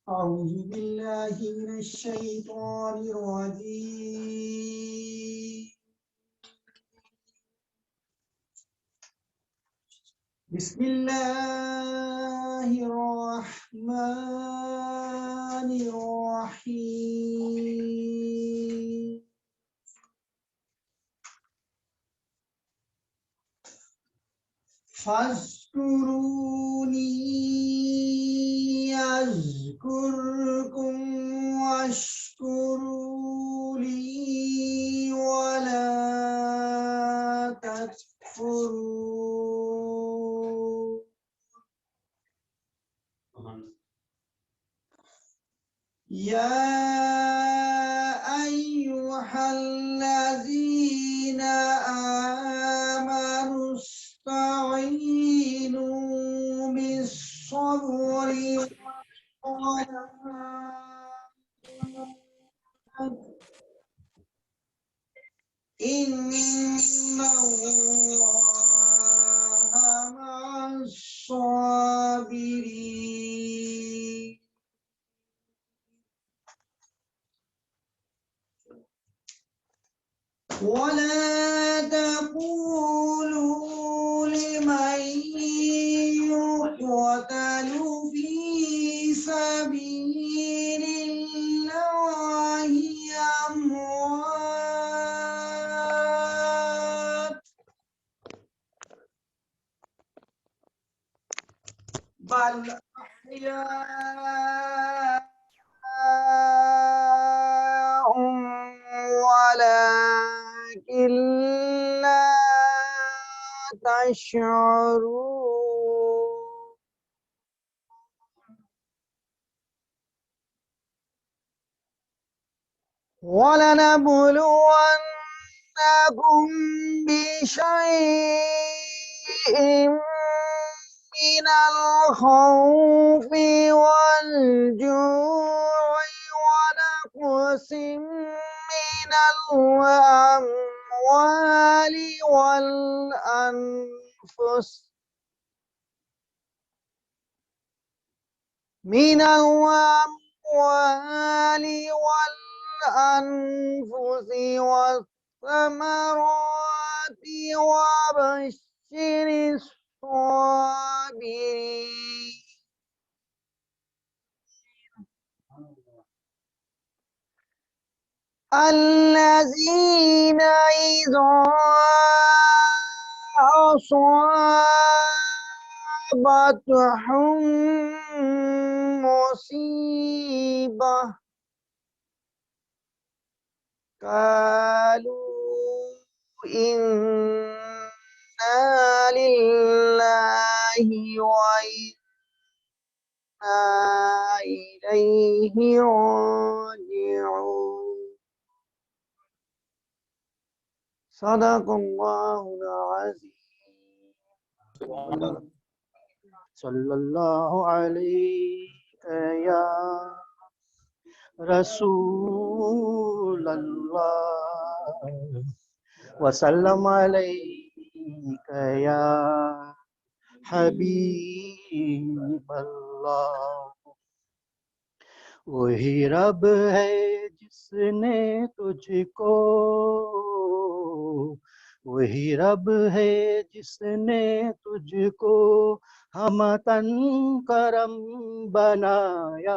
أعوذ بالله من الشيطان الرجيم بسم الله الرحمن الرحيم فاذكروني أذكركم واشكروا لي ولا تكفرون يا أيها الذين آمنوا استعينوا بالصبر والصلاة إن الله مع الصابرين ولا تقولوا لمن يقتل في سبيل الله أموات بل أحياء ولكن لا تشعرون ولنبلونكم بشيء من الخوف والجوع ونقص من الأموال والأنفس والثمرات وبشر الصابرين الذين إذا أصابتهم مصيبة قالوا إنا لله وإنا إليه راجعون صدق الله العظيم صلی اللہ علیک یا رسول اللہ وسلم علیک یا حبیب اللہ وہی رب ہے جس نے تجھ کو وہی رب ہے جس نے تجھ کو ہمتن کرم بنایا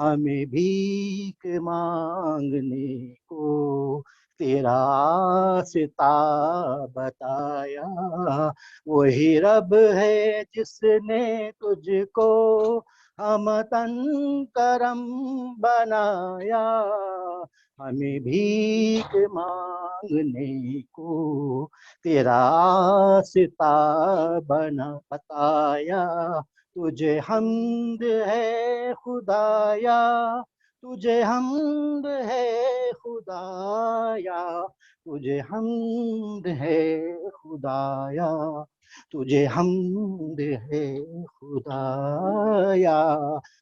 ہمیں بھیک مانگنے کو تیرا آستا بتایا وہی رب ہے جس نے تجھ کو ہمتن کرم بنایا ہمیں بھیک مانگنے کو تیرا آستا بنا بتایا تجھے حمد ہے خدایا تجھے حمد ہے خدایا تجھے حمد ہے خدایا تجھے حمد ہے خدایا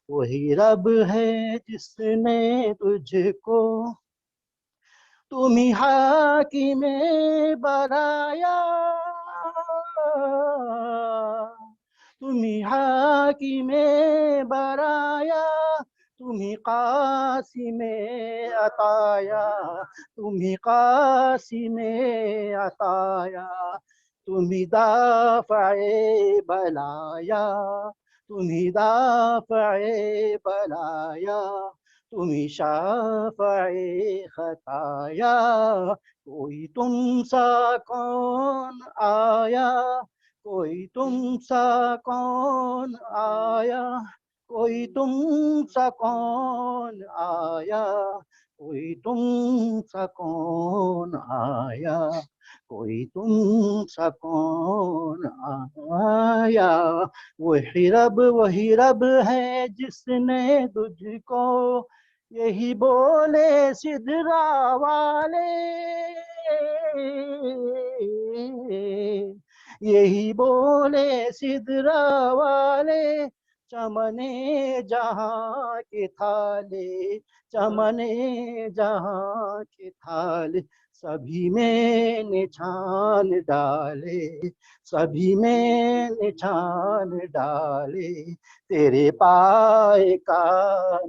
وہی رب ہے جس نے تجھ کو تمہیں حاکم بنایا حاکم برایا، تمہیں قاسم عطایا، تمہیں قاسم عطایا، تمہیں دافع بلایا، تمہیں دافع بلایا، تمہیں شافع خطایا، کوئی تم سا کون آیا، کوئی تم سا کون آیا، کوئی تم سا کون آیا، کوئی تم سا کون آیا، کوئی تم سا کون آیا، وہی رب ہے جس نے تجھ کو یہی بولے سدرا والے، یہی بولے سدرا والے، چمنے جہاں کے تھالے، چمنے جہاں کے تھالے، سبھی میں نے چھان ڈالے، سبھی میں نے چھان ڈالے، تیرے پائے کا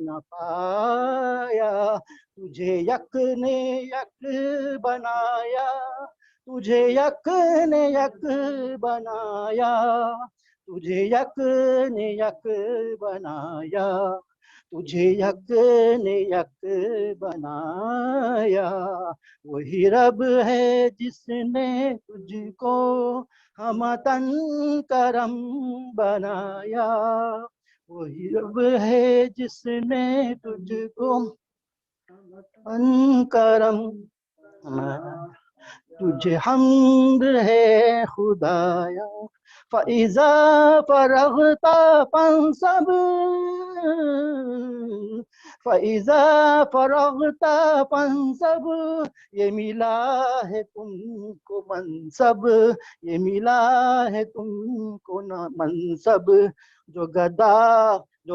نہ پایا، تجھے یک نے یک بنایا، تجھے یک نے یک بنایا، تجھے یک نے یک بنایا، تجھے یک نے یک بنایا، وہی رب ہے جس نے تجھ کو ہمتن کرم بنایا، وہی رب ہے جس نے تجھ کو ہمتن کرم بنایا، تجھے حمد ہے خدایا، فَإِذَا فَرَغْتَ فَانْصَبْ، فَإِذَا فَرَغْتَ فَانْصَبْ، یہ ملا ہے تم کو منصب، یہ ملا ہے تم کو منصب، جو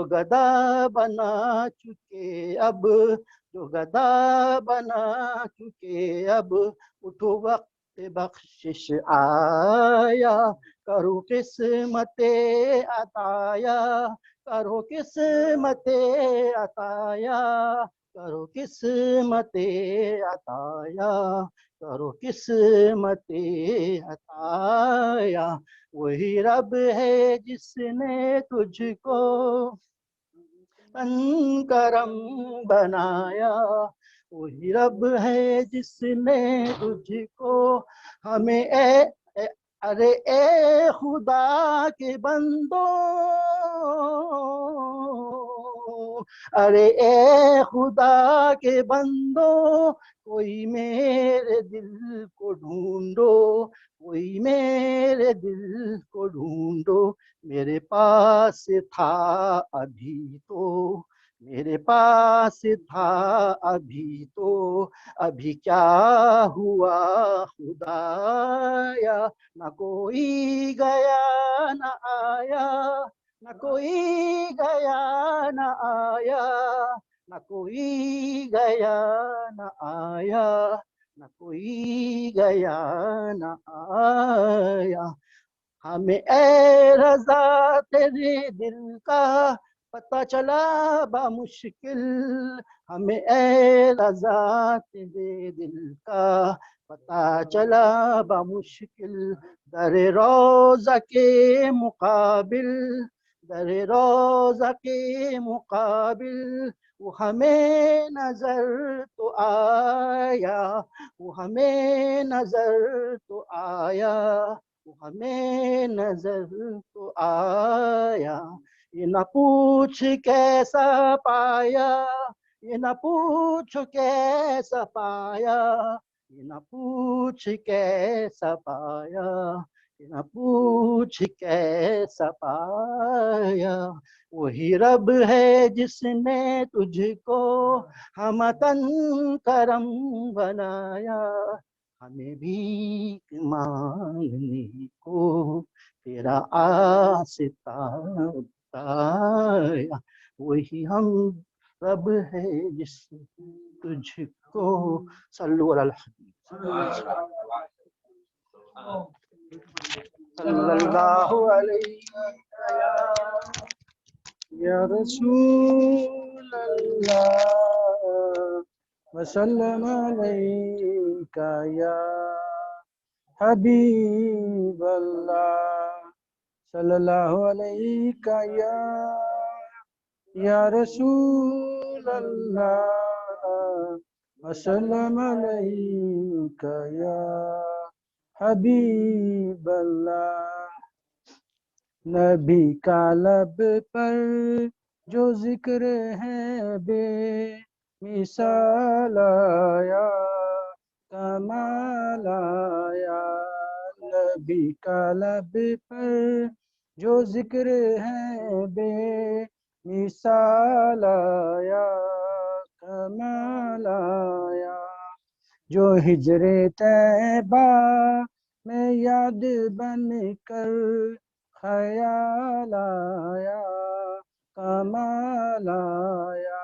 گدا بنا چکے اب، جو گدا بنا چکے اب، اٹھو وقت بخشش آیا، کرو قسمت عطایا، کرو قسمت عطایا، کرو قسمت عطایا، کرو قسمت عطایا، وہی رب ہے جس نے تجھ کو ان کرم بنایا، وہی رب ہے جس نے تجھ کو ہمیں ارے اے خدا کے بندو، ارے اے خدا کے بندو، کوئی میرے دل کو ڈھونڈو، کوئی میرے دل کو ڈھونڈو، میرے پاس تھا ابھی تو، میرے پاس تھا ابھی تو، ابھی کیا ہوا خدایا، نہ کوئی گیا نہ آیا، نہ کوئی گیا نہ آیا، نہ کوئی گیا نہ آیا، نہ کوئی گیا نہ آیا، ہمیں اے رضا تیرے دل کا پتہ چلا بمشکل، ہمیں اے رضا تیرے دل کا پتہ چلا بمشکل، در روضہ کے مقابل، در روضہ کے مقابل، وہ ہمیں نظر تو آیا، وہ ہمیں نظر تو آیا، وہ ہمیں نظر تو آیا، یہ نہ پوچھ کیسا پایا، یہ نہ پوچھ کیسا پایا، یہ نہ پوچھ کیسا پایا، یہ نہ پوچھ کیسا پایا، وہی رب ہے جس نے تجھ کو ہمتن کرم بنایا، ہمیں بھیک مانگنے کو تیرا آستہ بتایا، وہی ہم رب ہے جس نے تجھ کو صلو علی الحبیب صلی اللہ علیہ وسلم۔ یا رسول اللہ وسلم علیکہ یا حبیب اللہ صلی اللہ علیہ یا رسول اللہ وسلم علیکہ یا حبیب اللہ نبی کا لب پر جو ذکر ہے بے مثال آیا کمال آیا نبی کا لب پر جو ذکر ہے بے مثال آیا کمال آیا جو ہجر طیبہ میں یاد بن کر خیال آیا کمال آیا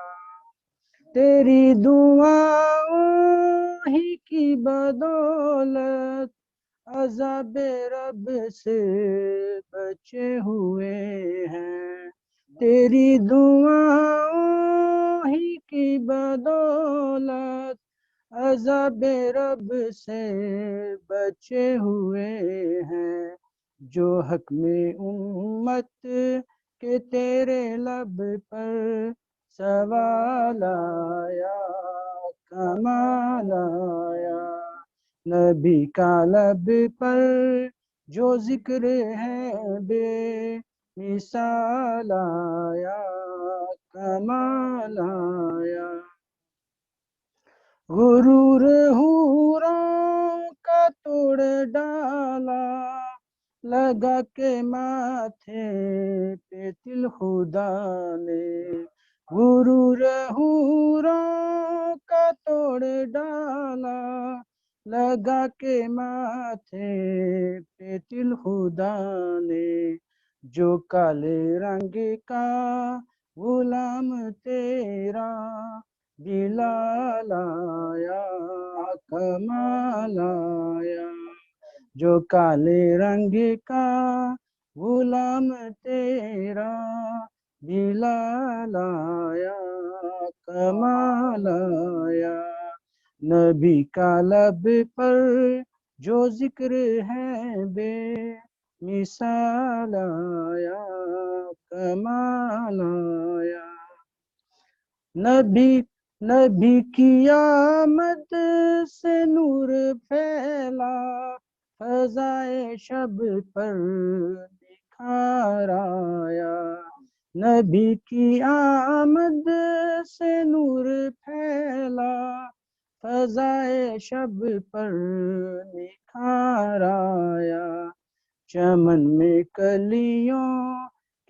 تیری دعاؤں ہی کی بدولت عذاب رب سے بچے ہوئے ہیں تیری دعاؤں ہی کی بدولت عذاب رب سے بچے ہوئے ہیں جو حق میں امت کے تیرے لب پر سوال آیا کمال آیا نبی کا لب پر جو ذکر ہے بے مثال آیا کمال آیا غرور حوروں کا توڑ ڈالا لگا کے ماتھے پہ تل خدا نے غرور حوروں کا توڑ ڈالا لگا کے ماتھے پہ تل خدا نے جو کالے رنگ کا غلام تیرا بلال آیا کمال آیا جو کالے رنگ کا غلام تیرا بلال آیا کمال آیا نبی کا لب پر جو ذکر ہے بے مثال آیا کمال آیا نبی کی آمد سے نور پھیلا فضائے شب پر نکھار آیا نبی کی آمد سے نور پھیلا فضائے شب پر نکھار آیا چمن میں کلیوں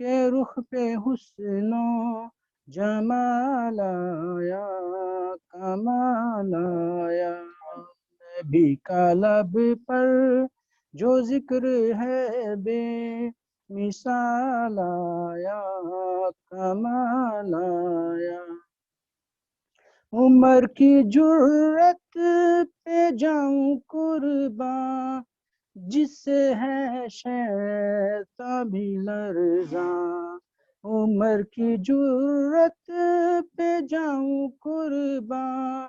کے رخ پہ حسنوں جمال آیا کمال آیا نبی کا لب پر جو ذکر ہے بے مثال آیا کمال آیا عمر کی جرت پہ جاؤں قرباں جس سے ہے شیطان بھی لرزاں عمر کی جرت پہ جاؤں قرباں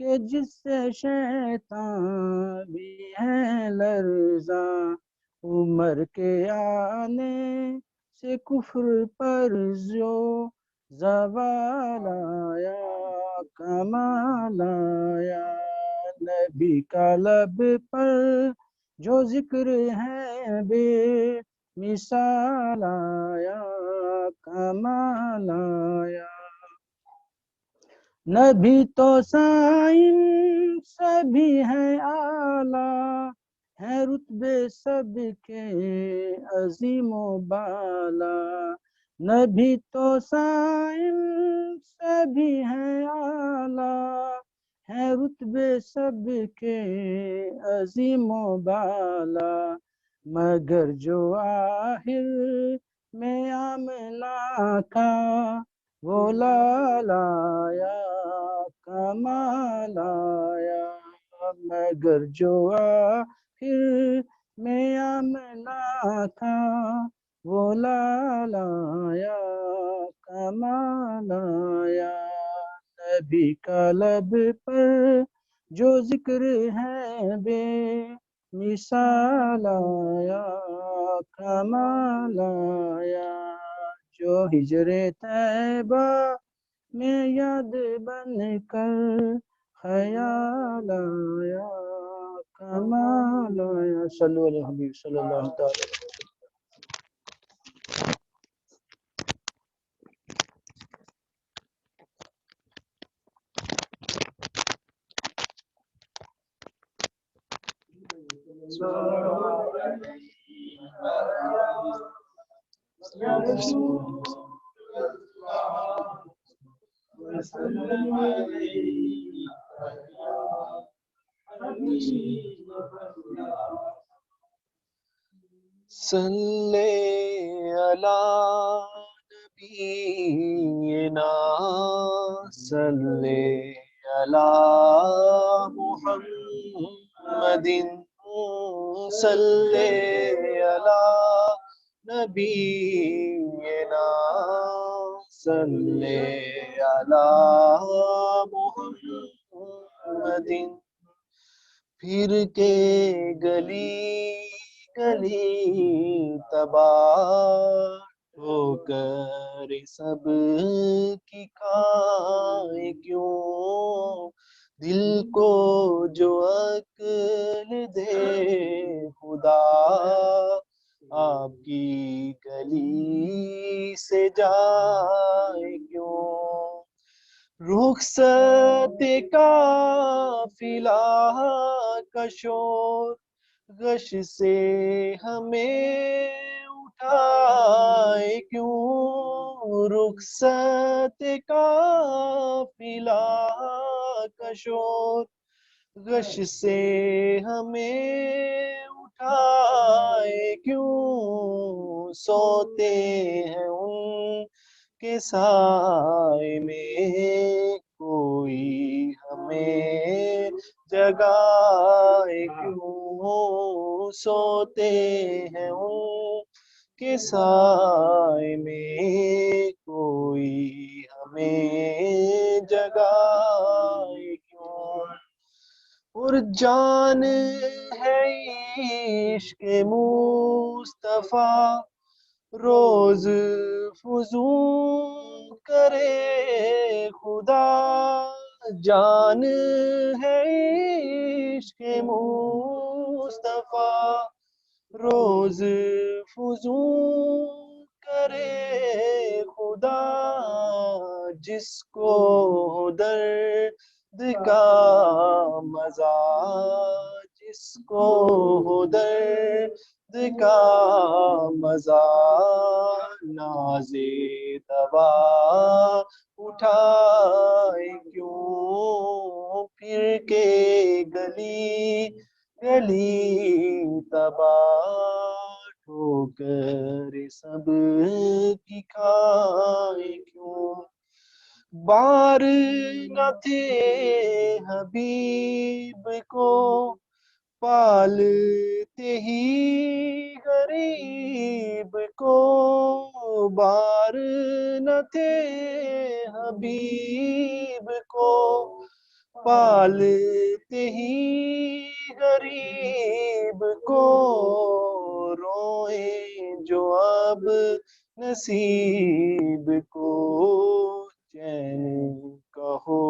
کہ جس سے شیطان بھی ہے لرزاں عمر کے آنے سے کفر پر جو زوال آیا کمال آیا نبی کا لب پر جو ذکر ہے بے مثال آیا کمال آیا نبی تو سائن سبھی ہے اعلیٰ ہے رتبے سب کے عظیم و بالا نبی تو سائن سبھی ہے اعلیٰ ہے رتبے سب کے عظیم و بالا مگر جو آخر میں آمنہ کا وہ لال آیا کمال آیا مگر جو آخر میں آمنہ تھا وہ لایا کمالایا نبی کا لب پر جو ذکر ہے بے مثال آیا کمال آیا جو ہجر طیبہ میں یاد بن کر خیال آیا کمال آیا صلو علی حبیب صلی اللہ تعالی صلی علی نبینا صلی علی محمد صلی علی نبینا صلی علی محمد پھر کے گلی گلی تباہ ہو کر سب کی کھائے کیوں دل کو جو عقل دے خدا آپ کی گلی سے جائے کیوں رخصت قافلہ کا شور غش سے ہمیں اٹھائے کیوں رخصت قافلہ کا شور غش سے ہمیں اٹھائے کیوں سوتے ہیں ان کے سائے میں کوئی ہمیں جگائے کیوں سوتے ہیں ان کے سائے میں کوئی ہمیں جگائے کیوں اور جان ہے عشق مصطفیٰ روز فزوں کرے خدا جان ہے عشق مصطفیٰ روز فزوں کرے خدا جس کو درد کا مزہ جس کو درد کا مزہ ناز دوا اٹھائے کیوں پھر کے گلی گلی تباہ ٹھوکر سب کی کھائے کیوں بار نہ تھے حبیب کو پالتے ہی غریب کو بار نہ تھے حبیب کو پالتے ہی غریب کو روئیں جو اب نصیب کو چین کہو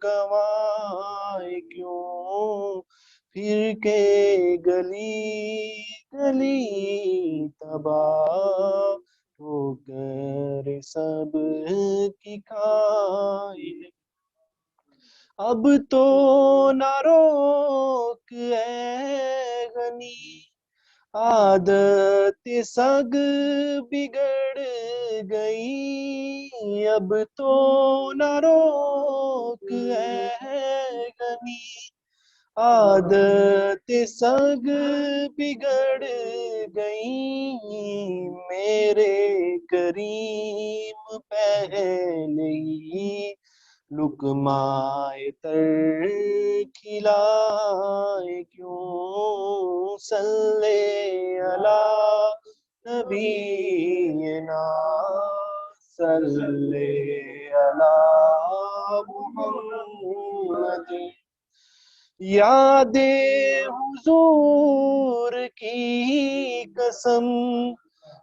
گوائے کیوں پھر کے گلی گلی تباہ ہو کر سب کی کھائے اب تو نہ روک اے غنی عادت سگ بگڑ گئی اب تو نہ روک اے غنی عادت سگ بگڑ گئی میرے کریم پہلے ہی لقمۂ تر کھلائے کیوں صلی علی نبینا صلی علی محمد یاد حضور کی قسم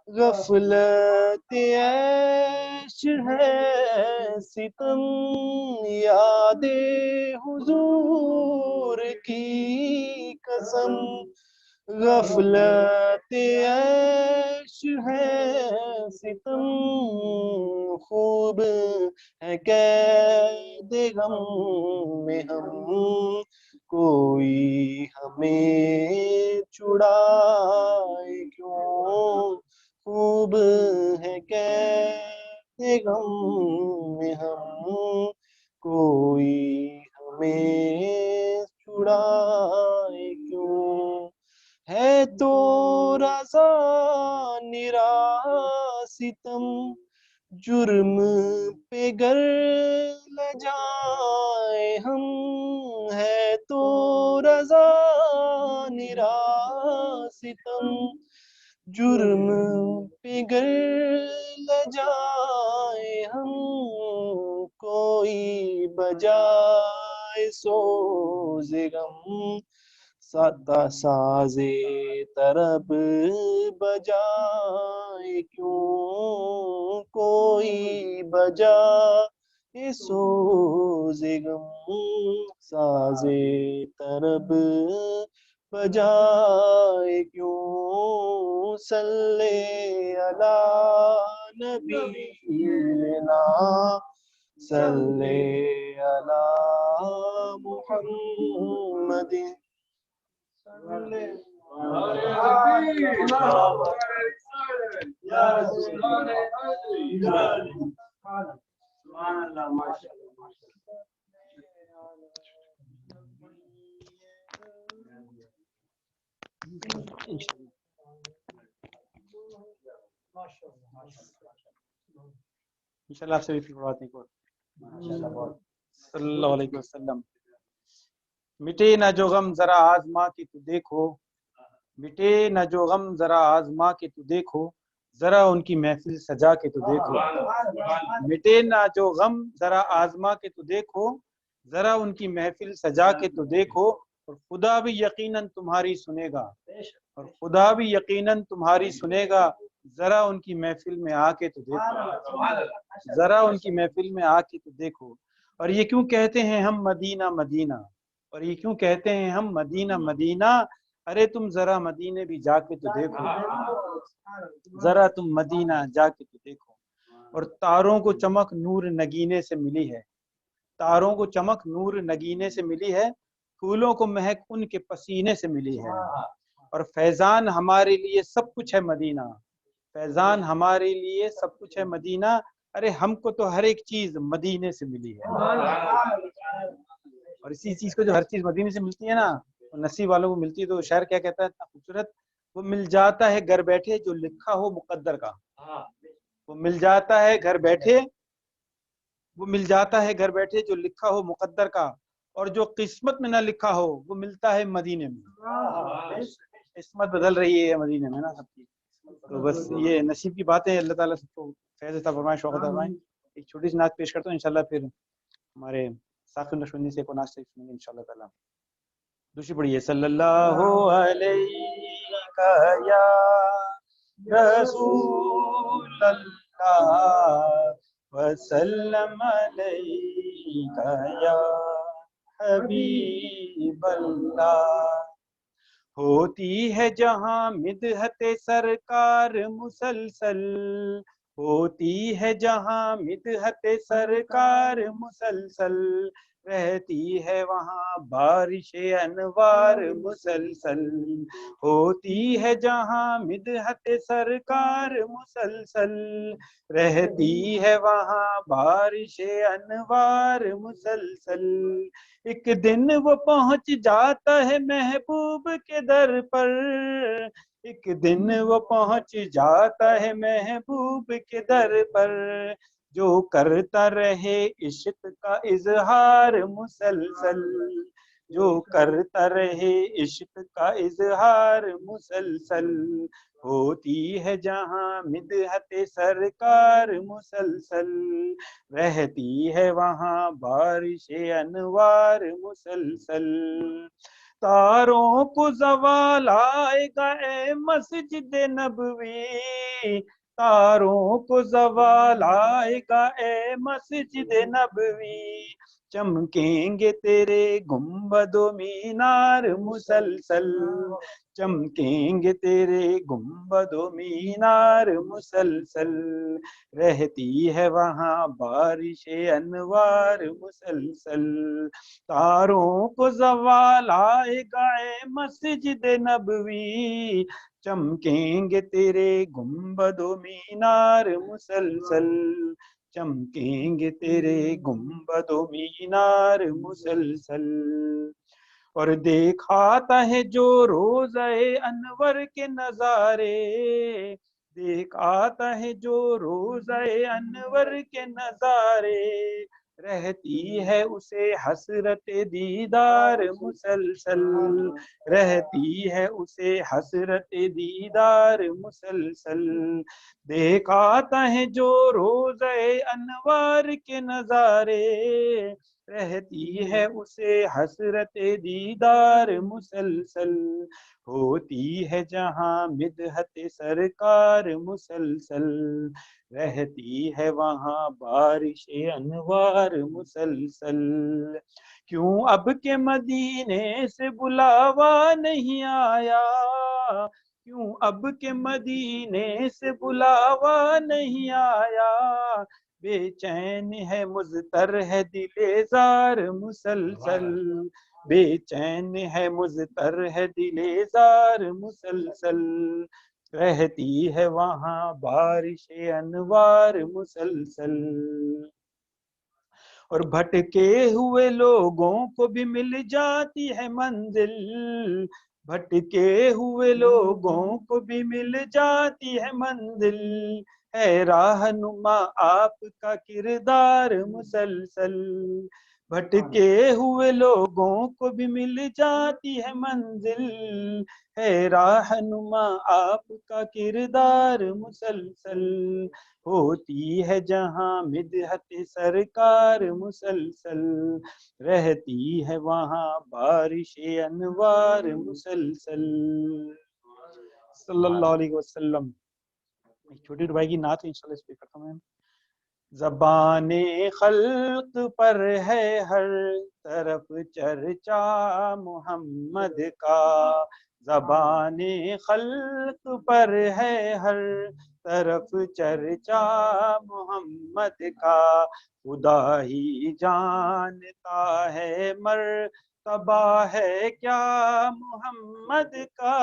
غفلت عیش ہے ستم یاد حضور کی قسم غفلت عیش ہے ستم خوب ہے قید غم میں ہم کوئی ہمیں چھڑائے کیوں خوب ہے قید غم میں ہم کوئی ہمیں چھڑائے کیوں ہے تو رضا نرا ستم جرم پہ گر لجائے ہم ہے تو رضا نرا ستم جرم پہ گر لجائے ہم کوئی بجائے سوز غم ساز طرب بجائے کیوں کوئی بجائے سوز غم ساز طرب بجائے کیوں صلی علی نبینا صلی علی محمد انشاءاللہ آپ سے بھی پڑھواتے ہیں صلی اللہ علیہ وسلم مٹے نہ جو غم ذرا آزما کے تو دیکھو مٹے نہ جو غم ذرا آزما کے تو دیکھو ذرا ان کی محفل سجا کے تو دیکھو مٹے نہ جو غم ذرا آزما کے تو دیکھو ذرا ان کی محفل سجا کے تو دیکھو اور خدا بھی یقیناً تمہاری سنے گا اور خدا بھی یقیناً تمہاری سنے گا ذرا ان کی محفل میں آ کے تو دیکھو ذرا ان کی محفل میں آ کے تو دیکھو اور یہ کیوں کہتے ہیں ہم مدینہ مدینہ اور یہ کیوں کہتے ہیں ہم مدینہ مدینہ ارے تم ذرا مدینے بھی جا کے تو دیکھو ذرا تم مدینہ جا کے تو دیکھو اور تاروں کو چمک نور نگینے سے ملی ہے تاروں کو چمک نور نگینے سے ملی ہے پھولوں کو مہک ان کے پسینے سے ملی ہے اور فیضان ہمارے لیے سب کچھ ہے مدینہ فیضان ہمارے لیے سب کچھ ہے مدینہ ارے ہم کو تو ہر ایک چیز مدینے سے ملی ہے اور اسی چیز کو جو ہر چیز مدینے سے ملتی ہے نا نصیب والوں کو ملتی ہے تو شاعر کیا کہتا ہے اتنا خوبصورت وہ مل جاتا ہے گھر بیٹھے جو لکھا ہو مقدر کا وہ مل جاتا ہے گھر بیٹھے وہ مل جاتا ہے گھر بیٹھے جو لکھا ہو مقدر کا اور جو قسمت میں نہ لکھا ہو وہ ملتا ہے مدینے میں قسمت بدل رہی ہے مدینے میں نا سب کی تو بس یہ نصیب کی باتیں اللہ تعالیٰ سب کو فیض عطا فرمائے شوق عطا فرمائے ایک چھوٹی سی نعت پیش کرتا ہوں انشاءاللہ پھر ہمارے ساقی نشوندی سے کو نعت سے سنیں گے انشاءاللہ تعالیٰ دوسری پڑھیے صلی اللہ علیہ یا رسول اللہ وسلم علیہ یا حبیب اللہ ہوتی ہے جہاں مدحت سرکار مسلسل ہوتی ہے جہاں مدحت سرکار مسلسل رہتی ہے وہاں بارش انوار مسلسل ہوتی ہے جہاں مدحت سرکار مسلسل رہتی ہے وہاں بارش انوار مسلسل ایک دن وہ پہنچ جاتا ہے محبوب کے در پر ایک دن وہ پہنچ جاتا ہے محبوب کے در پر جو کرتا رہے عشق کا اظہار مسلسل جو کرتا رہے عشق کا اظہار مسلسل، ہوتی ہے جہاں مدحت سرکار مسلسل، رہتی ہے وہاں بارش انوار مسلسل، تاروں کو زوال آئے گا اے مسجد نبوی، تاروں کو زوال آئے گا اے مسجد نبوی، چمکیں گے تیرے گنبد و مینار مسلسل، چمکیں گے تیرے گنبد و مینار مسلسل، رہتی ہے وہاں بارش انوار مسلسل، تاروں کو زوال آئے گا اے مسجد نبوی، چمکیں گے تیرے گنبد و مینار مسلسل، چمکیں گے تیرے گنبد و مینار مسلسل، اور دیکھاتا ہے جو روزہ انور کے نظارے، دیکھ آتا ہے جو روزہ انور کے نظارے، رہتی ہے اسے حسرت دیدار مسلسل، رہتی ہے اسے حسرت دیدار مسلسل، دیکھ آتا ہے جو روزہ انوار کے نظارے، رہتی ہے اسے حسرت دیدار مسلسل، ہوتی ہے جہاں مدحت سرکار مسلسل، رہتی ہے وہاں بارش انوار مسلسل، کیوں اب کے مدینے سے بلاوا نہیں آیا، کیوں اب کے مدینے سے بلاوا نہیں آیا، بے چین ہے مضطر ہے دل زار مسلسل، بے چین ہے مضطر ہے دل زار مسلسل، رہتی ہے وہاں بارش انوار مسلسل، اور بھٹکے ہوئے لوگوں کو بھی مل جاتی ہے منزل، بھٹکے ہوئے لوگوں کو بھی مل جاتی ہے منزل، ہے راہنما آپ کا کردار مسلسل، بھٹکے ہوئے لوگوں کو بھی مل جاتی ہے منزل، ہے رہنما آپ کا کردار مسلسل، ہوتی ہے جہاں مدحت سرکار مسلسل، رہتی ہے وہاں بارش انوار مسلسل، صلی اللہ علیہ وسلم۔ ایک چھوٹی بھائی کی نعت انشاءاللہ اس پہ کرتا ہوں میں۔ زبان خلق پر ہے ہر طرف چرچا محمد کا، زبان خلق پر ہے ہر طرف چرچا محمد کا، خدا ہی جانتا ہے مرتبہ ہے کیا محمد کا،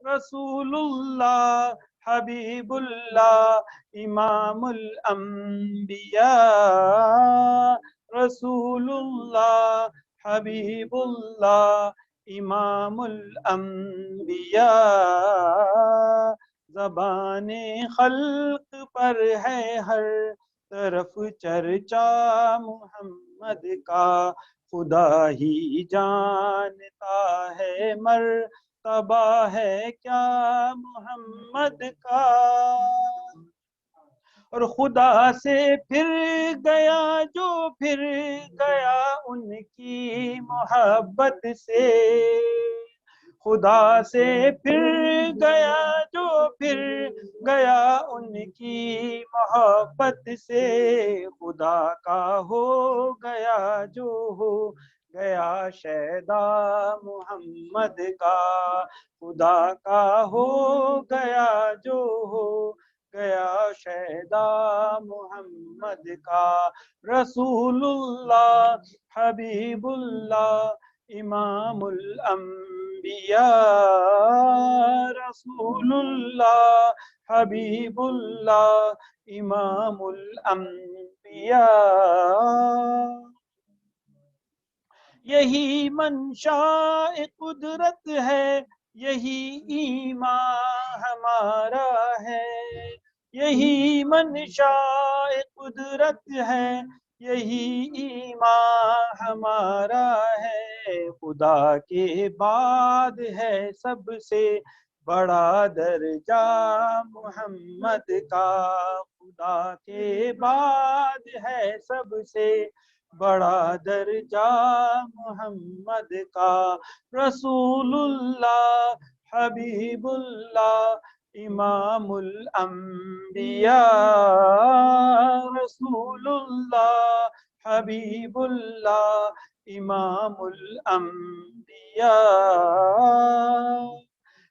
رسول اللہ حبیب اللہ امام الانبیاء، رسول اللہ حبیب اللہ امام الانبیاء، زبان خلق پر ہے ہر طرف چرچا محمد کا، خدا ہی جانتا ہے مرتبہ ہے کیا محمد کا، اور خدا سے پھر گیا جو پھر گیا ان کی محبت سے، خدا سے پھر گیا جو پھر گیا ان کی محبت سے، خدا کا ہو گیا جو ہو گیا شیدا محمد کا، خدا کا ہو گیا جو ہو گیا شیدا محمد کا، رسول اللہ حبیب اللہ امام الانبیاء، رسول اللہ حبیب اللہ امام الانبیاء، یہی منشاء قدرت ہے یہی ایمان ہمارا ہے، یہی منشاء قدرت ہے یہی ایمان ہمارا ہے، خدا کے بعد ہے سب سے بڑا درجہ محمد کا، خدا کے بعد ہے سب سے بڑا درجہ محمد کا، رسول اللہ حبیب اللہ امام الانبیاء، رسول اللہ حبیب اللہ امام الانبیاء،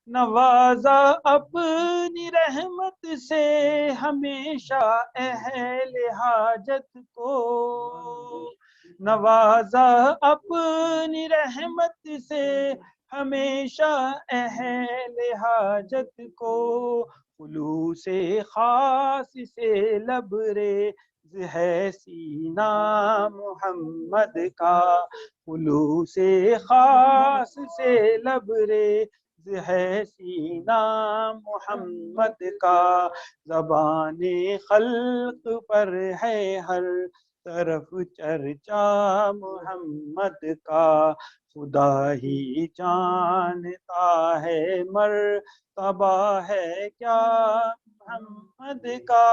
نوازا اپنی رحمت سے ہمیشہ اہل حاجت کو، نوازا اپنی رحمت سے ہمیشہ اہل حاجت کو، خلوص خاص سے لبریز ہے سینہ محمد کا، خلوص خاص سے لبریز ہے سینہ محمد کا، زبان خلق پر ہے ہر طرف چرچا محمد کا، خدا ہی جانتا ہے مرتبہ ہے کیا محمد کا،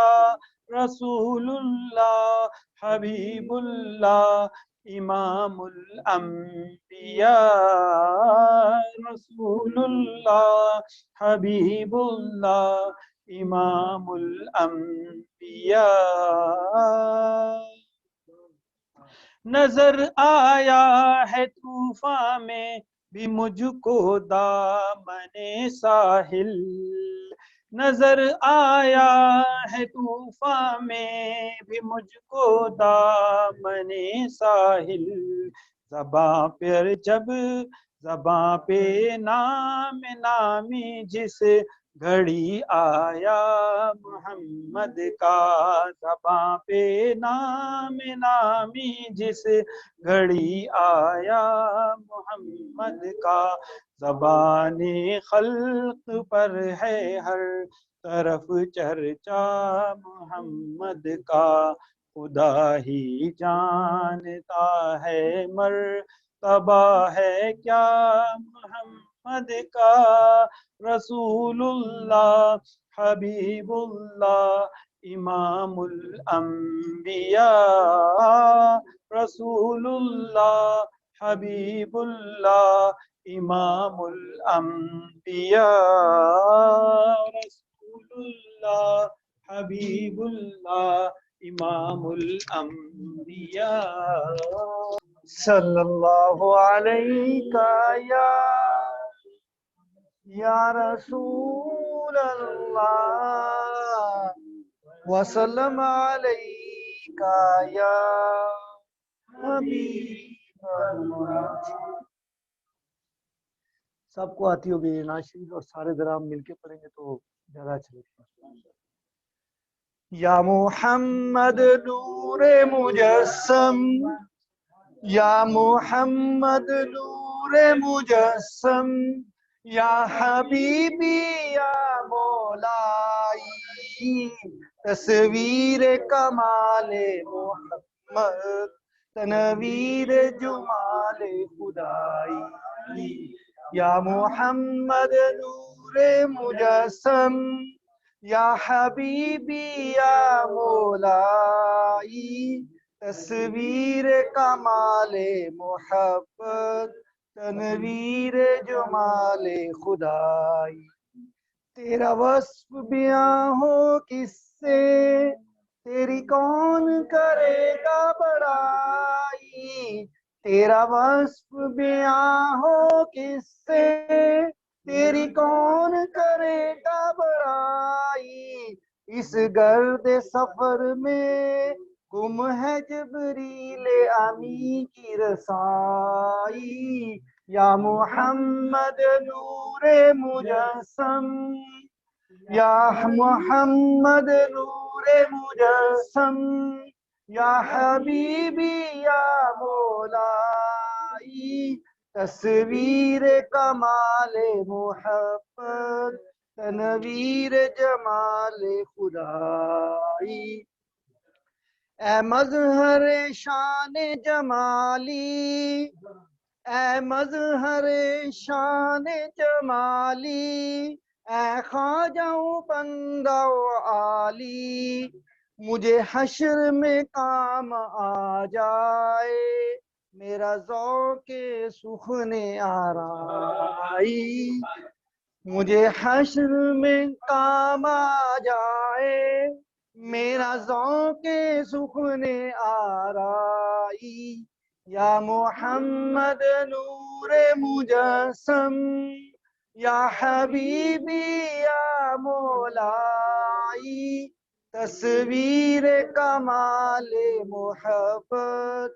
رسول اللہ حبیب اللہ امام الانبیاء، رسول اللہ حبیب اللہ امام الانبیاء، نظر آیا ہے طوفان میں بھی مجھ کو دامن ساحل، نظر آیا ہے طوفان میں بھی مجھ کو دامن ساحل، زباں پر جب زباں پہ نام نامی جس گھڑی آیا محمد کا، زباں پہ نام نامی جس گھڑی آیا محمد کا، زبان خلق پر ہے ہر طرف چرچا محمد کا، خدا ہی جانتا ہے مرتبہ ہے کیا محمد کا، رسول اللہ حبیب اللہ امام الانبیاء، رسول اللہ حبیب اللہ امام الانبیاء، رسول اللہ حبیب اللہ امام الانبیاء، صلی اللہ علیہ یا رسول اللہ وسلم علیک یا حبیب اللہ۔ سب کو آتی ہوگی یہ نعت شریف اور سارے ذرا مل کے پڑھیں گے تو زیادہ اچھا لگتا ہے۔ یا محمد نور مجسم، یا محمد نور مجسم، یا حبیبی یا مولائی، تصویر کمال محمد تنویر جمال خدائی، یا محمد نور مجسم، یا حبیبی یا مولائی، تصویر کمال محبت تنویر جمال خدائی، تیرا وصف بیاں ہو کس سے تیری کون کرے گا بڑائی، تیرا وصف بیاں ہو کس سے تیری کون کرے گا بڑائی، اس گرد سفر میں گم ہے جبریل امی کی رسائی، یا محمد نور مجسم، یا محمد نور مجسم، یا حبیبی یا مولائی، تصویر کمال محبت تنویر جمال خدائی، اے مظہر شان جمالی اے مظہر شان جمالی، اے خواجہ بندہ و عالی، مجھے حشر میں کام آ جائے میرا ذوق سخن آرائی، مجھے حشر میں کام آ جائے میرا ذوق سخن آرائی، یا محمد نور مجسم، یا حبیبی یا مولائی، تصویر کمال محبت،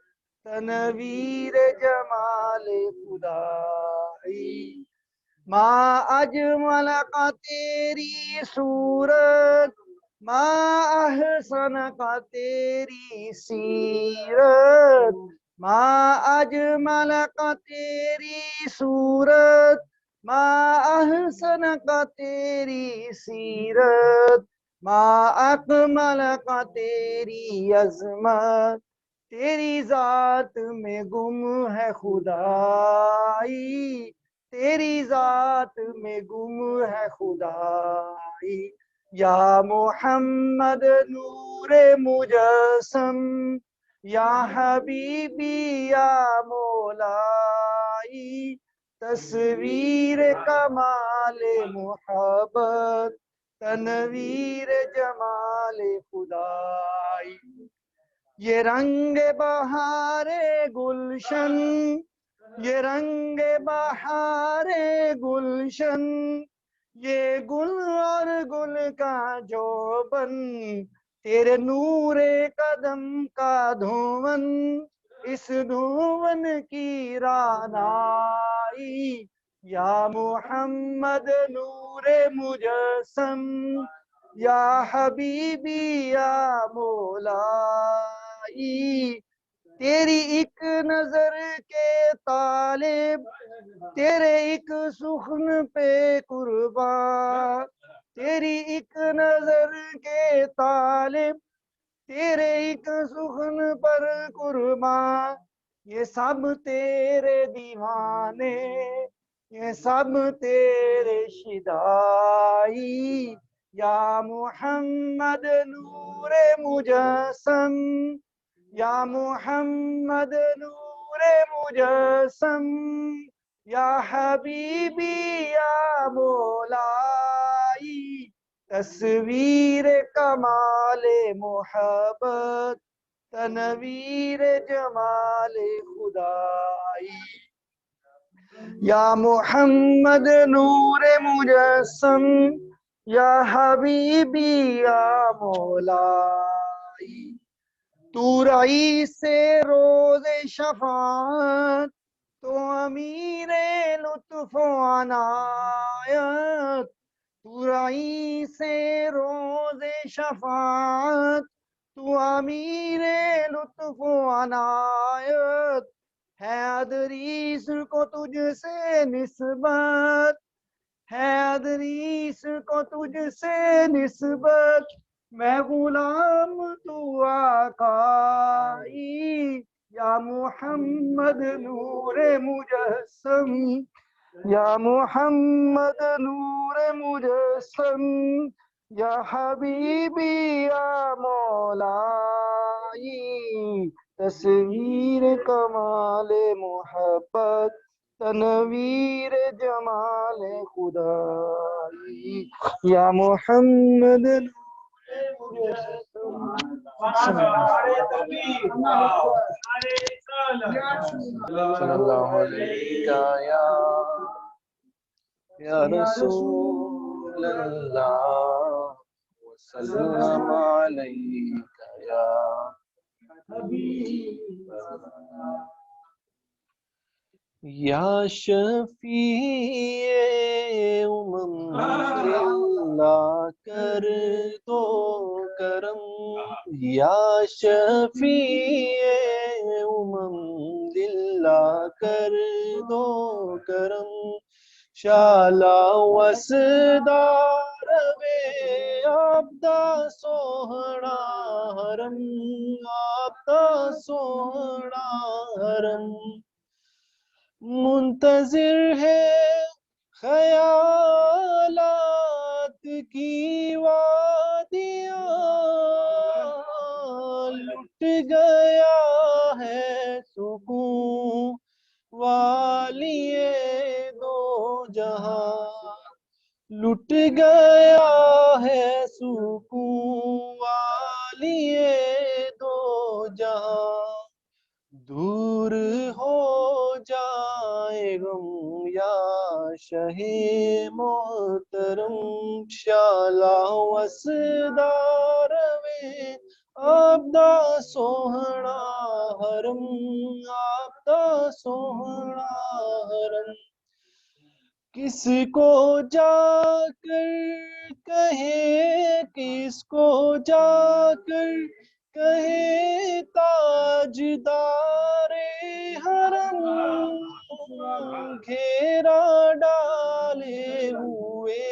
تنویر جمال خدائی، ماں اجمل کا تیری صورت، ماں احسن کا تیری سیرت، ماں اجمل کا تیری صورت، ماں احسن کا تیری سیرت، ماں اکمل کا تیری عظمت، تیری ذات میں گم ہے خدائی، تیری ذات میں گم ہے خدائی، یا محمد نور مجسم، یا حبیبی یا مولائی، تصویر کمال محبت، تنویر جمال خدائی، یہ رنگ بہار گلشن، یہ رنگ بہار گلشن، یہ گل اور گل کا جوبن، تیرے نور قدم کا دھون، اس دھون کی رانائی، یا محمد نور مجسم، یا حبیبی یا مولائی، تیری ایک نظر کے طالب، تیرے ایک سخن پہ قربان، تیری ایک نظر کے طالب، تیرے ایک سخن پر قربان، یہ سب تیرے دیوانے، یہ سب تیرے شدائی، یا محمد نور مجسم، یا محمد نور مجسم، یا حبیبی یا مولائی، تصویر کمال محبت، تنویر جمال خدائی، یا محمد نور مجسم، یا حبیبی یا مولائی، تو رئیس سے روز شفاعت، تو امیر لطف و عنایت، تو رئیس سے روز شفاعت، تو امیر لطف و عنایت، ہے ادریس کو تجھ سے نسبت، ہے ادریس کو تجھ سے نسبت، میں غلام تو آقائی، یا محمد نور مجسم، یا محمد نور مجسم، یا حبیبی یا مولائی، تصویر کمال محبت، تنویر جمال خدائی، یا محمد صلی اللہ علیہ یا رسول اللہ، وسلم علیک یا حبیب اللہ، یا شفیع اللہ کر دو کرم، یا شفیع اللہ کر دو کرم، شالا وسدار وے آبدا سوہنا حرم، آبدا سوہنا حرم، منتظر ہے خیالات کی وادیاں، لٹ گیا ہے سکون والی یہ دو جہاں، لٹ گیا ہے سکون والی یہ دو جہاں، دور ہو جائے غم یا شہ محترم، شالا وسدار میں آبدا سوہنا حرم، آبدا سوہنا حرم، کس کو جا کر کہے، کس کو جا کر کہے تاجدار حرم، گھیرا ڈالے ہوئے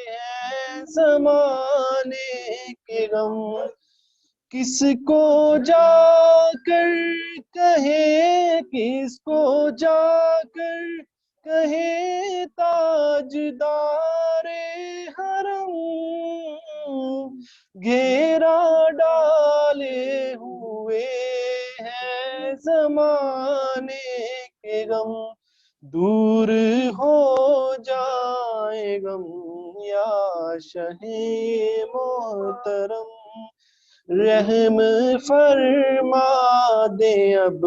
ہیں زمانے کے غم، کس کو جا کر کہے، کس کو جا کر کہے تاجدار حرم، گھیرا ڈالے ہوئے ہیں زمانے کے غم، دور ہو جائے غم یا شہ محترم، رحم فرما دے اب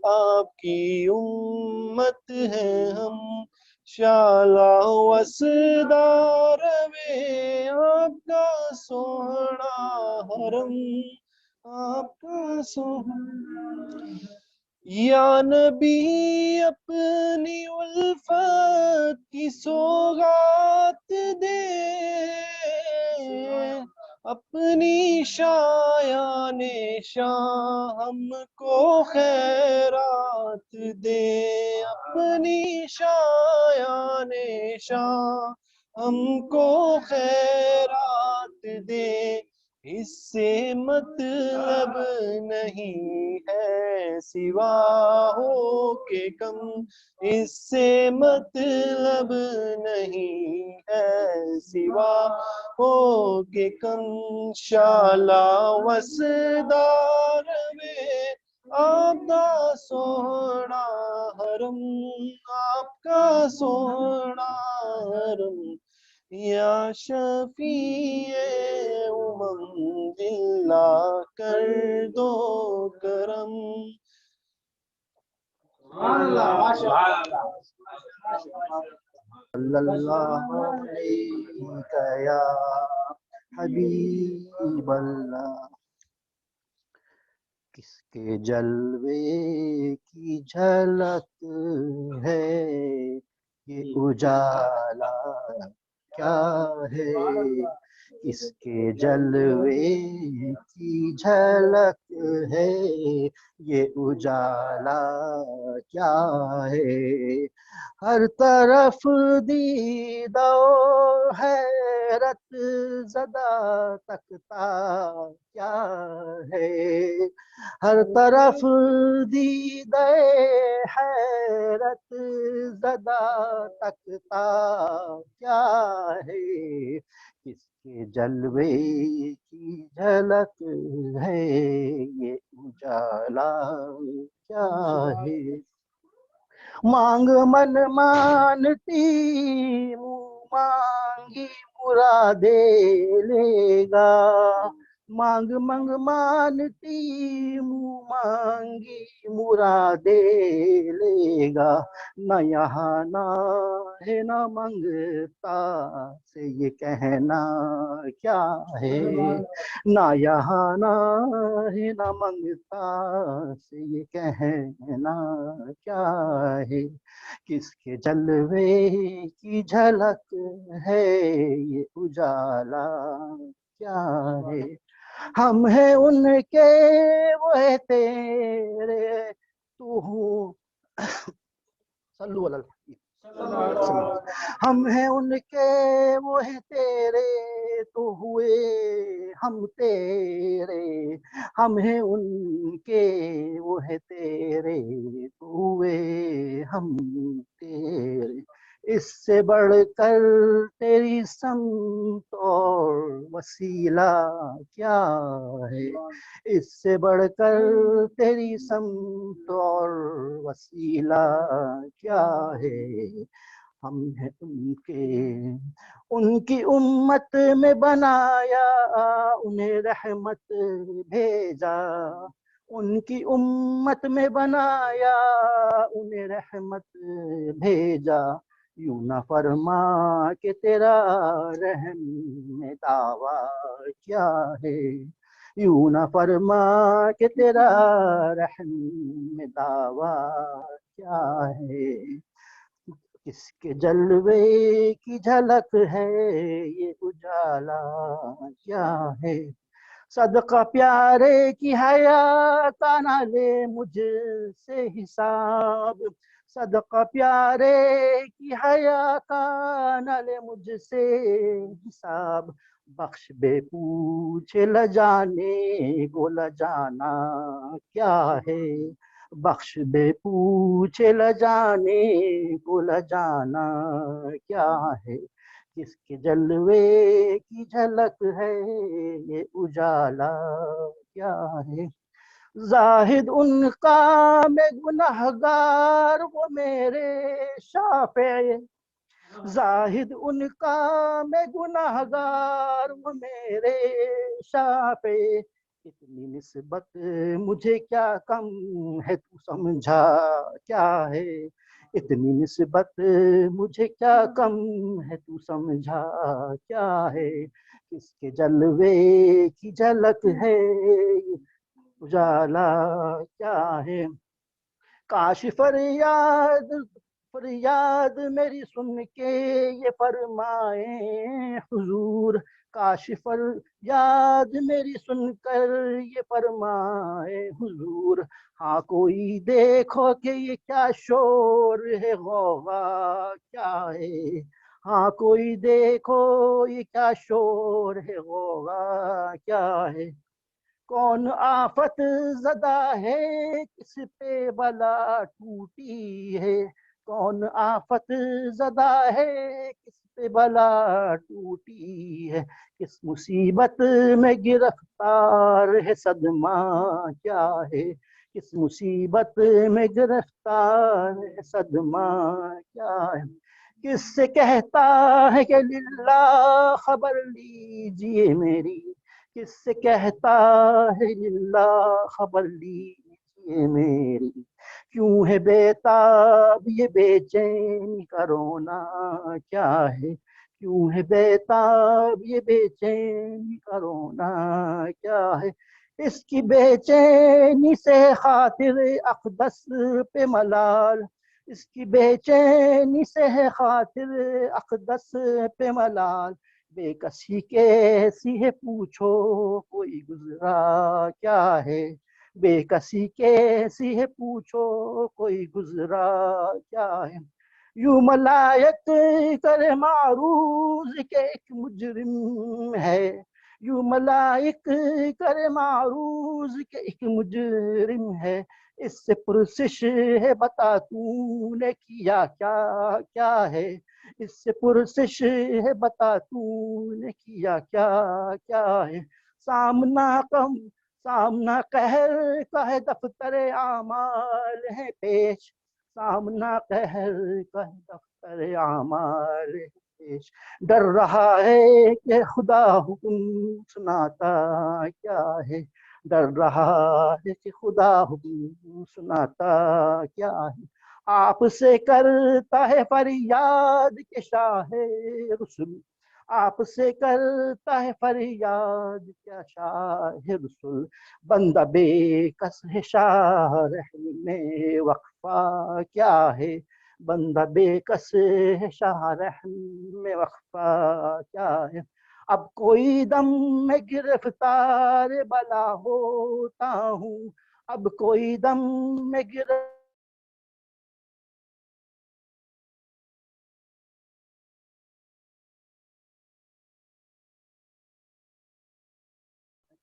آپ کی امت ہے ہم، شالا وسدار میں آپ کا سوہنا حرم، آپ کا سوہنا، یا نبی اپنی الفت کی سوغات دے، اپنی شایان شاہ ہم کو خیرات دے، اپنی شایان شاہ ہم کو خیرات دے، اس سے مطلب نہیں ہے سوا ہو کے کم، اس سے مطلب نہیں ہے سوا ہو کے کم، شالا وسدار میں آپ کا سوہنا حرم، آپ کا سوہنا حرم، یا شفیع دلہ کر دو کرم، صلی اللہ علیہ یا حبیب اللہ، کس کے جلوے کی جھلک ہے یہ اجالا کیا ہے، کس کے جلوے کی جھلک ہے یہ اجالا کیا ہے، ہر طرف دید و حیرت زدہ تکتا کیا ہے، ہر طرف دیدہ حیرت زدہ تکتا کیا ہے، کس کے جلوے کی جھلک ہے یہ اجالا کیا ہے، مانگ من مانتی منہ مانگی مرادے لے گا، مانگ منگ مانتی منہ مانگی مرادے لے گا، نہ یہاں نہ ہے نہ منگتا سے یہ کہنا کیا ہے، نہ یہاں نہ ہے نہ منگتا سے یہ کہنا کیا ہے، کس کے جلوے کی جھلک ہے یہ اجالا کیا ہے، ہم ہیں ان کے وہ ہے تیرے تو ہوں، صلو علی الحبیب، ہم ہیں ان کے وہ ہیں تیرے تو ہوئے ہم تیرے، ہم ہیں ان کے وہ ہے تیرے، تو ہوئے ہم تیرے۔ اس سے بڑھ کر تیری سمت اور وسیلہ کیا ہے، اس سے بڑھ کر تیری سمت اور وسیلہ کیا ہے۔ ہم ہیں ان کی امت میں بنایا، انہیں رحمت بھیجا، ان کی امت میں بنایا، انہیں رحمت بھیجا۔ یوں نہ فرما کہ تیرا رحم میں دعویٰ کیا ہے، یوں نہ فرما کہ تیرا رحم میں دعویٰ کیا ہے۔ کس کے جلوے کی جھلک ہے یہ اجالا کیا ہے، صدقہ پیارے کی حیا کا نہ لے مجھ سے حساب، صدقہ پیارے کی حیا کا نہ لے مجھ سے حساب۔ بخش بے پوچھے لجانے کو لجانا کیا ہے، بخش بے پوچھے لجانے کو لجانا کیا ہے۔ کس کے جلوے کی جھلک ہے یہ اجالا کیا ہے، زاہد ان کا میں گنہگار وہ میرے شافع، زاہد ان کا میں گنہگار وہ میرے شافع۔ اتنی نسبت مجھے کیا کم ہے تو سمجھا کیا ہے، اتنی نسبت مجھے کیا کم ہے تو سمجھا کیا ہے۔ کس کے جلوے کی جھلک ہے اجالا کیا ہے، کاش فریاد میری سن کے یہ فرمائیں حضور، کاش فریاد میری سن کر یہ فرمائیں حضور۔ ہاں کوئی دیکھو کہ یہ کیا شور ہے غوغا کیا ہے، ہاں کوئی دیکھو یہ کیا شور ہے غوغا کیا ہے۔ کون آفت زدہ ہے کس پہ بلا ٹوٹی ہے، کون آفت زدہ ہے کس پہ بلا ٹوٹی ہے، کس مصیبت میں گرفتار ہے صدمہ کیا ہے، کس مصیبت میں گرفتار ہے صدمہ کیا ہے۔ کس سے کہتا ہے کہ للہ خبر لیجئے میری، کس سے کہتا ہے للہ خبر لیجئے میری، کیوں ہے بے تاب یہ بے چینی کا رونا کیا ہے، کیوں ہے بے تاب یہ بے چینی کا رونا کیا ہے۔ اس کی بے چینی سے خاطر اقدس پہ ملال، اس کی بے چینی سے خاطر اقدس پہ ملال۔ بے کسی کیسی ہے پوچھو کوئی گزرا کیا ہے، بے کسی کیسی ہے پوچھو کوئی گزرا کیا ہے۔ یوں ملائک کرے معروض کہ ایک مجرم ہے، یوں ملائک کرے معروض کہ ایک مجرم ہے۔ اس سے پرسش ہے بتا تو نے کیا کیا کیا ہے، اس سے پرسش ہے بتا تو نے کیا کیا کیا ہے۔ سامنا قہر کا ہے دفتر اعمال ہے پیش، سامنا قہر کا ہے دفتر اعمال ہے پیش۔ ڈر رہا ہے کہ خدا حکم سناتا کیا ہے، ڈر رہا ہے کہ خدا حکم سناتا کیا ہے۔ آپ سے کرتا ہے فریاد کہ شاہ رسول، آپ سے کرتا ہے فریاد کیا شاہ رسول۔ بندہ بے کس ہے شاہ رحم میں وقفہ کیا ہے، بندہ بے کس ہے شاہ رحم میں وقفہ کیا ہے۔ اب کوئی دم میں گرفتار بلا ہوتا ہوں، اب کوئی دم میں گرفتار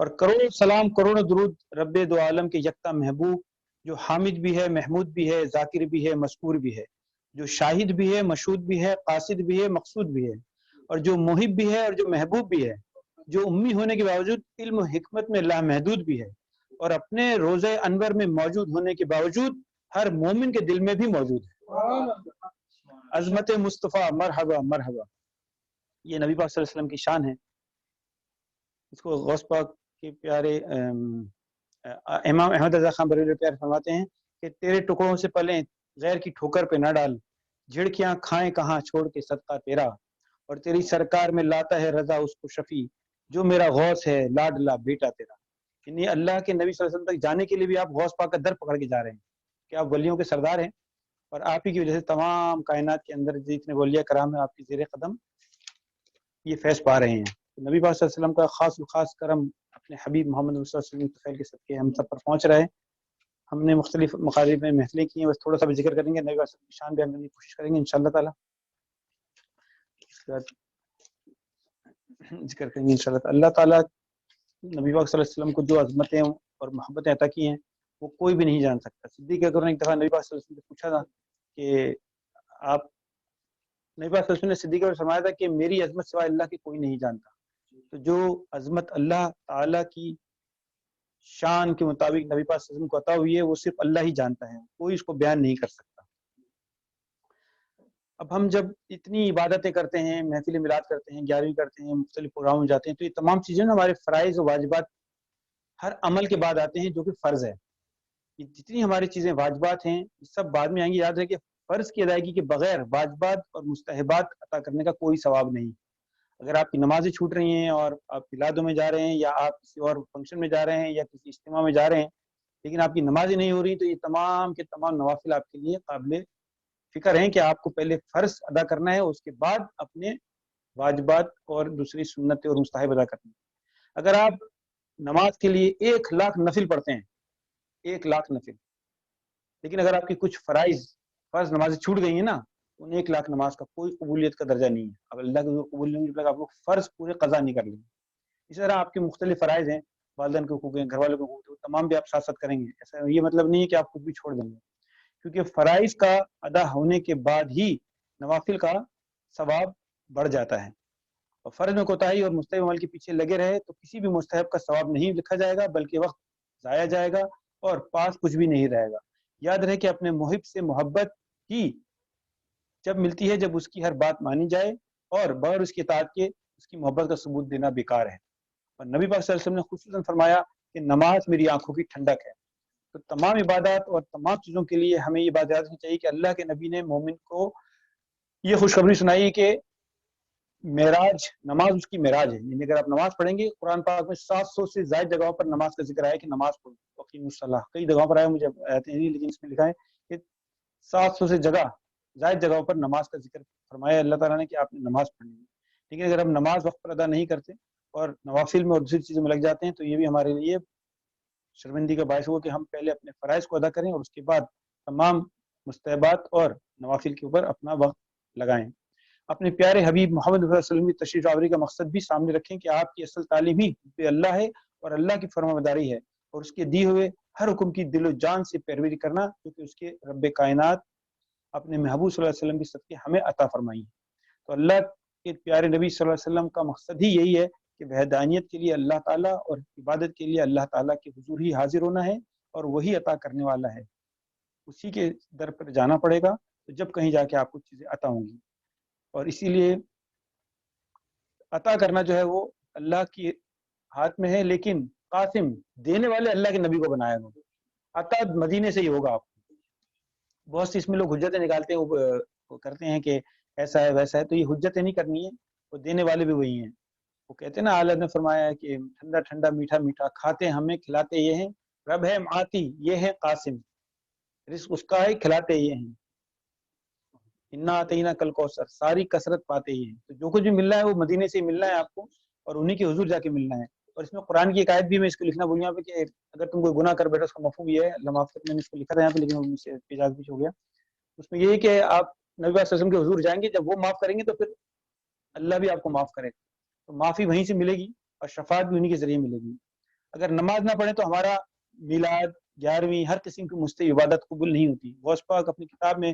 اور کروڑوں سلام کروڑوں درود رب دو عالم کے یکتا محبوب جو حامد بھی ہے محمود بھی ہے ذاکر بھی ہے مذکور بھی ہے، جو شاہد بھی ہے مشہود بھی ہے قاصد بھی ہے مقصود بھی ہے، اور جو محب بھی ہے اور جو محبوب بھی ہے، جو امی ہونے کے باوجود علم و حکمت میں لامحدود بھی ہے، اور اپنے روزہ انور میں موجود ہونے کے باوجود ہر مومن کے دل میں بھی موجود ہے۔ عظمت مصطفیٰ مرحبا مرحبا، یہ نبی پاک صلی اللہ علیہ وسلم کی شان ہے۔ اس کو غوث پاک کے پیارے امام احمد رضا خان بریلوی پیار فرماتے ہیں کہ تیرے ٹکڑوں سے پلیں غیر کی ٹھوکر پہ نہ ڈال، جھڑکیاں کھائیں کہاں چھوڑ کے صدقہ تیرا، اور تیری سرکار میں لاتا ہے رضا اس کو شفیع جو میرا غوث ہے لاڈلا بیٹا تیرا۔ یعنی اللہ کے نبی صلی اللہ علیہ وسلم تک جانے کے لیے بھی آپ غوث پاک کا در پکڑ کے جا رہے ہیں کہ آپ ولیوں کے سردار ہیں، اور آپ ہی کی وجہ سے تمام کائنات کے اندر جتنے اولیاء کرام ہیں آپ کی زیر قدم یہ فیض پا رہے ہیں۔ نبی پاک صلی اللہ علیہ وسلم کا خاص کرم اپنے حبیب محمد صلی اللہ علیہ وسلم کے فعل کے صدقے ہم سب پر پہنچ رہا ہے۔ ہم نے مختلف مقالب میں محفلیں کی ہیں، بس تھوڑا سا بھی ذکر کریں گے، نبی پاک صلی اللہ علیہ وسلم کی شان بیان کرنے کی کوشش کریں گے انشاءاللہ تعالی، ذکر کریں گے انشاءاللہ تعالی۔ اللہ تعالیٰ نبی پاک صلی اللہ علیہ وسلم کو جو عظمتیں اور محبتیں عطا کی ہیں وہ کوئی بھی نہیں جان سکتا۔ صدیق اکبر نے ایک دفعہ نبی پاک صلی اللہ علیہ وسلم سے پوچھا تھا کہ آپ، نبی پاک صلی اللہ علیہ وسلم نے صدیق اکبر فرمایا تھا کہ میری عظمت سوائے اللہ کے کوئی نہیں جانتا۔ تو جو عظمت اللہ تعالیٰ کی شان کے مطابق نبی پاک صلی اللہ علیہ وسلم کو عطا ہوئی ہے وہ صرف اللہ ہی جانتا ہے، کوئی اس کو بیان نہیں کر سکتا۔ اب ہم جب اتنی عبادتیں کرتے ہیں، محفل میلاد کرتے ہیں، 11ویں کرتے ہیں، مختلف پروگراموں میں جاتے ہیں، تو یہ تمام چیزیں نا ہمارے فرائض و واجبات ہر عمل کے بعد آتے ہیں جو کہ فرض ہے۔ یہ جتنی ہماری چیزیں واجبات ہیں سب بعد میں آئیں گی۔ یاد رکھیں کہ فرض کی ادائیگی کے بغیر واجبات اور مستحبات عطا کرنے کا کوئی ثواب نہیں۔ اگر آپ کی نمازیں چھوٹ رہی ہیں اور آپ میلادوں میں جا رہے ہیں یا آپ کسی اور فنکشن میں جا رہے ہیں یا کسی اجتماع میں جا رہے ہیں لیکن آپ کی نمازیں نہیں ہو رہی، تو یہ تمام کے تمام نوافل آپ کے لیے قابل فکر ہیں کہ آپ کو پہلے فرض ادا کرنا ہے، اس کے بعد اپنے واجبات اور دوسری سنتیں اور مستحب ادا کرنا ہے۔ اگر آپ نماز کے لیے 1,00,000 نفل پڑھتے ہیں، 1,00,000 نفل، لیکن اگر آپ کی کچھ فرض نمازیں چھوٹ گئی ہیں نا، ان 1,00,000 نماز کا کوئی قبولیت کا درجہ نہیں ہے۔ اب اللہ کے قبول نہیں ہوگا، آپ کو فرض پورے قضا نہیں کر لیں گے۔ اسی طرح آپ کے مختلف فرائض ہیں، والدین کے حقوق ہیں، گھر والوں کے حقوق ہیں، تمام بھی آپ ساتھ ساتھ کریں گے۔ ایسا یہ مطلب نہیں ہے کہ آپ خود بھی چھوڑ دیں گے، کیونکہ فرائض کا ادا ہونے کے بعد ہی نوافل کا ثواب بڑھ جاتا ہے۔ اور فرض میں کوتاہی اور مستحب عمل کے پیچھے لگے رہے تو کسی بھی مستحب کا ثواب نہیں لکھا جائے گا، بلکہ وقت ضائع جائے گا اور پاس کچھ بھی نہیں رہے گا۔ یاد رہے کہ اپنے محب سے محبت ہی جب ملتی ہے جب اس کی ہر بات مانی جائے، اور بغیر اس کی اطاعت کے اس کی محبت کا ثبوت دینا بیکار ہے۔ اور نبی پاک صلی اللہ علیہ وسلم نے خصوصاً فرمایا کہ نماز میری آنکھوں کی ٹھنڈک ہے۔ تو تمام عبادات اور تمام چیزوں کے لیے ہمیں یہ بات یاد رکھنی چاہیے کہ اللہ کے نبی نے مومن کو یہ خوشخبری سنائی کہ معراج، نماز اس کی معراج ہے۔ یعنی اگر آپ نماز پڑھیں گے، قرآن پاک میں 700 سے زائد جگہوں پر نماز کا ذکر آیا کہ نماز پڑھو، وقیم الصلاۃ، کئی جگہوں پر آیا، مجھے آتے نہیں لیکن اس میں لکھا ہے کہ 700 سے زائد جگہوں پر نماز کا ذکر فرمایا اللہ تعالیٰ نے کہ آپ نے نماز پڑھنی ہے۔ لیکن اگر ہم نماز وقت پر ادا نہیں کرتے اور نوافل میں اور دوسری چیزوں میں لگ جاتے ہیں تو یہ بھی ہمارے لیے شرمندگی کا باعث ہوا کہ ہم پہلے اپنے فرائض کو ادا کریں اور اس کے بعد تمام مستحبات اور نوافل کے اوپر اپنا وقت لگائیں۔ اپنے پیارے حبیب محمد صلی اللہ علیہ وسلم کی تشریف آوری کا مقصد بھی سامنے رکھیں کہ آپ کی اصل تعلیم ہی بے اللہ ہے اور اللہ کی فرمانبرداری ہے، اور اس کے دیے ہوئے ہر حکم کی دل و جان سے پیروی کرنا، کیونکہ اس کے رب کائنات اپنے محبوب صلی اللہ علیہ وسلم کی صدقے ہمیں عطا فرمائی ہے۔ تو اللہ کے پیارے نبی صلی اللہ علیہ وسلم کا مقصد ہی یہی ہے کہ وحدانیت کے لیے اللہ تعالیٰ اور عبادت کے لیے اللہ تعالیٰ کے حضور ہی حاضر ہونا ہے، اور وہی عطا کرنے والا ہے، اسی کے در پر جانا پڑے گا، تو جب کہیں جا کے آپ کو چیزیں عطا ہوں گی۔ اور اسی لیے عطا کرنا جو ہے وہ اللہ کے ہاتھ میں ہے، لیکن قاسم دینے والے اللہ کے نبی کو بنایا گیا، عطا مدینے سے ہی ہوگا۔ آپ بہت سی اس میں لوگ حجتیں نکالتے ہیں، وہ کرتے ہیں کہ ایسا ہے ویسا ہے، تو یہ حجتیں نہیں کرنی ہے، وہ دینے والے بھی وہی ہیں۔ وہ کہتے ہیں نا، اعلیٰ نے فرمایا کہ ٹھنڈا ٹھنڈا میٹھا میٹھا کھاتے ہمیں کھلاتے یہ ہیں، رب ہے معاتی یہ ہے قاسم، رزق اس کا ہے کھلاتے یہ ہیں، انا آتینا کل کوثر، ساری کثرت پاتے ہی ہیں۔ تو جو کچھ بھی مل رہا ہے وہ مدینے سے ہی ملنا ہے آپ کو، اور انہی کے حضور جا کے ملنا ہے۔ اور اس میں قرآن کی ایک آیت بھی میں اس کو لکھنا بھول گیا پہ کہ اگر تم کوئی گناہ کر بیٹھو، اس کا مفہوم یہ ہے، اللہ معاف کرے میں نے اس کو لکھا تھا یہاں پہ لیکن وہ مجھ سے پیچاگ پیچھے ہو گیا۔ اس میں یہ ہے کہ آپ نبی صلی اللہ علیہ وسلم کے حضور جائیں گے، جب وہ معاف کریں گے تو پھر اللہ بھی آپ کو معاف کرے گا، تو معافی وہیں سے ملے گی اور شفاعت بھی انہی کے ذریعے ملے گی۔ اگر نماز نہ پڑھیں تو ہمارا میلاد، 11ویں، ہر قسم کی مستحب عبادت قبول نہیں ہوتی۔ غوث پاک اپنی کتاب میں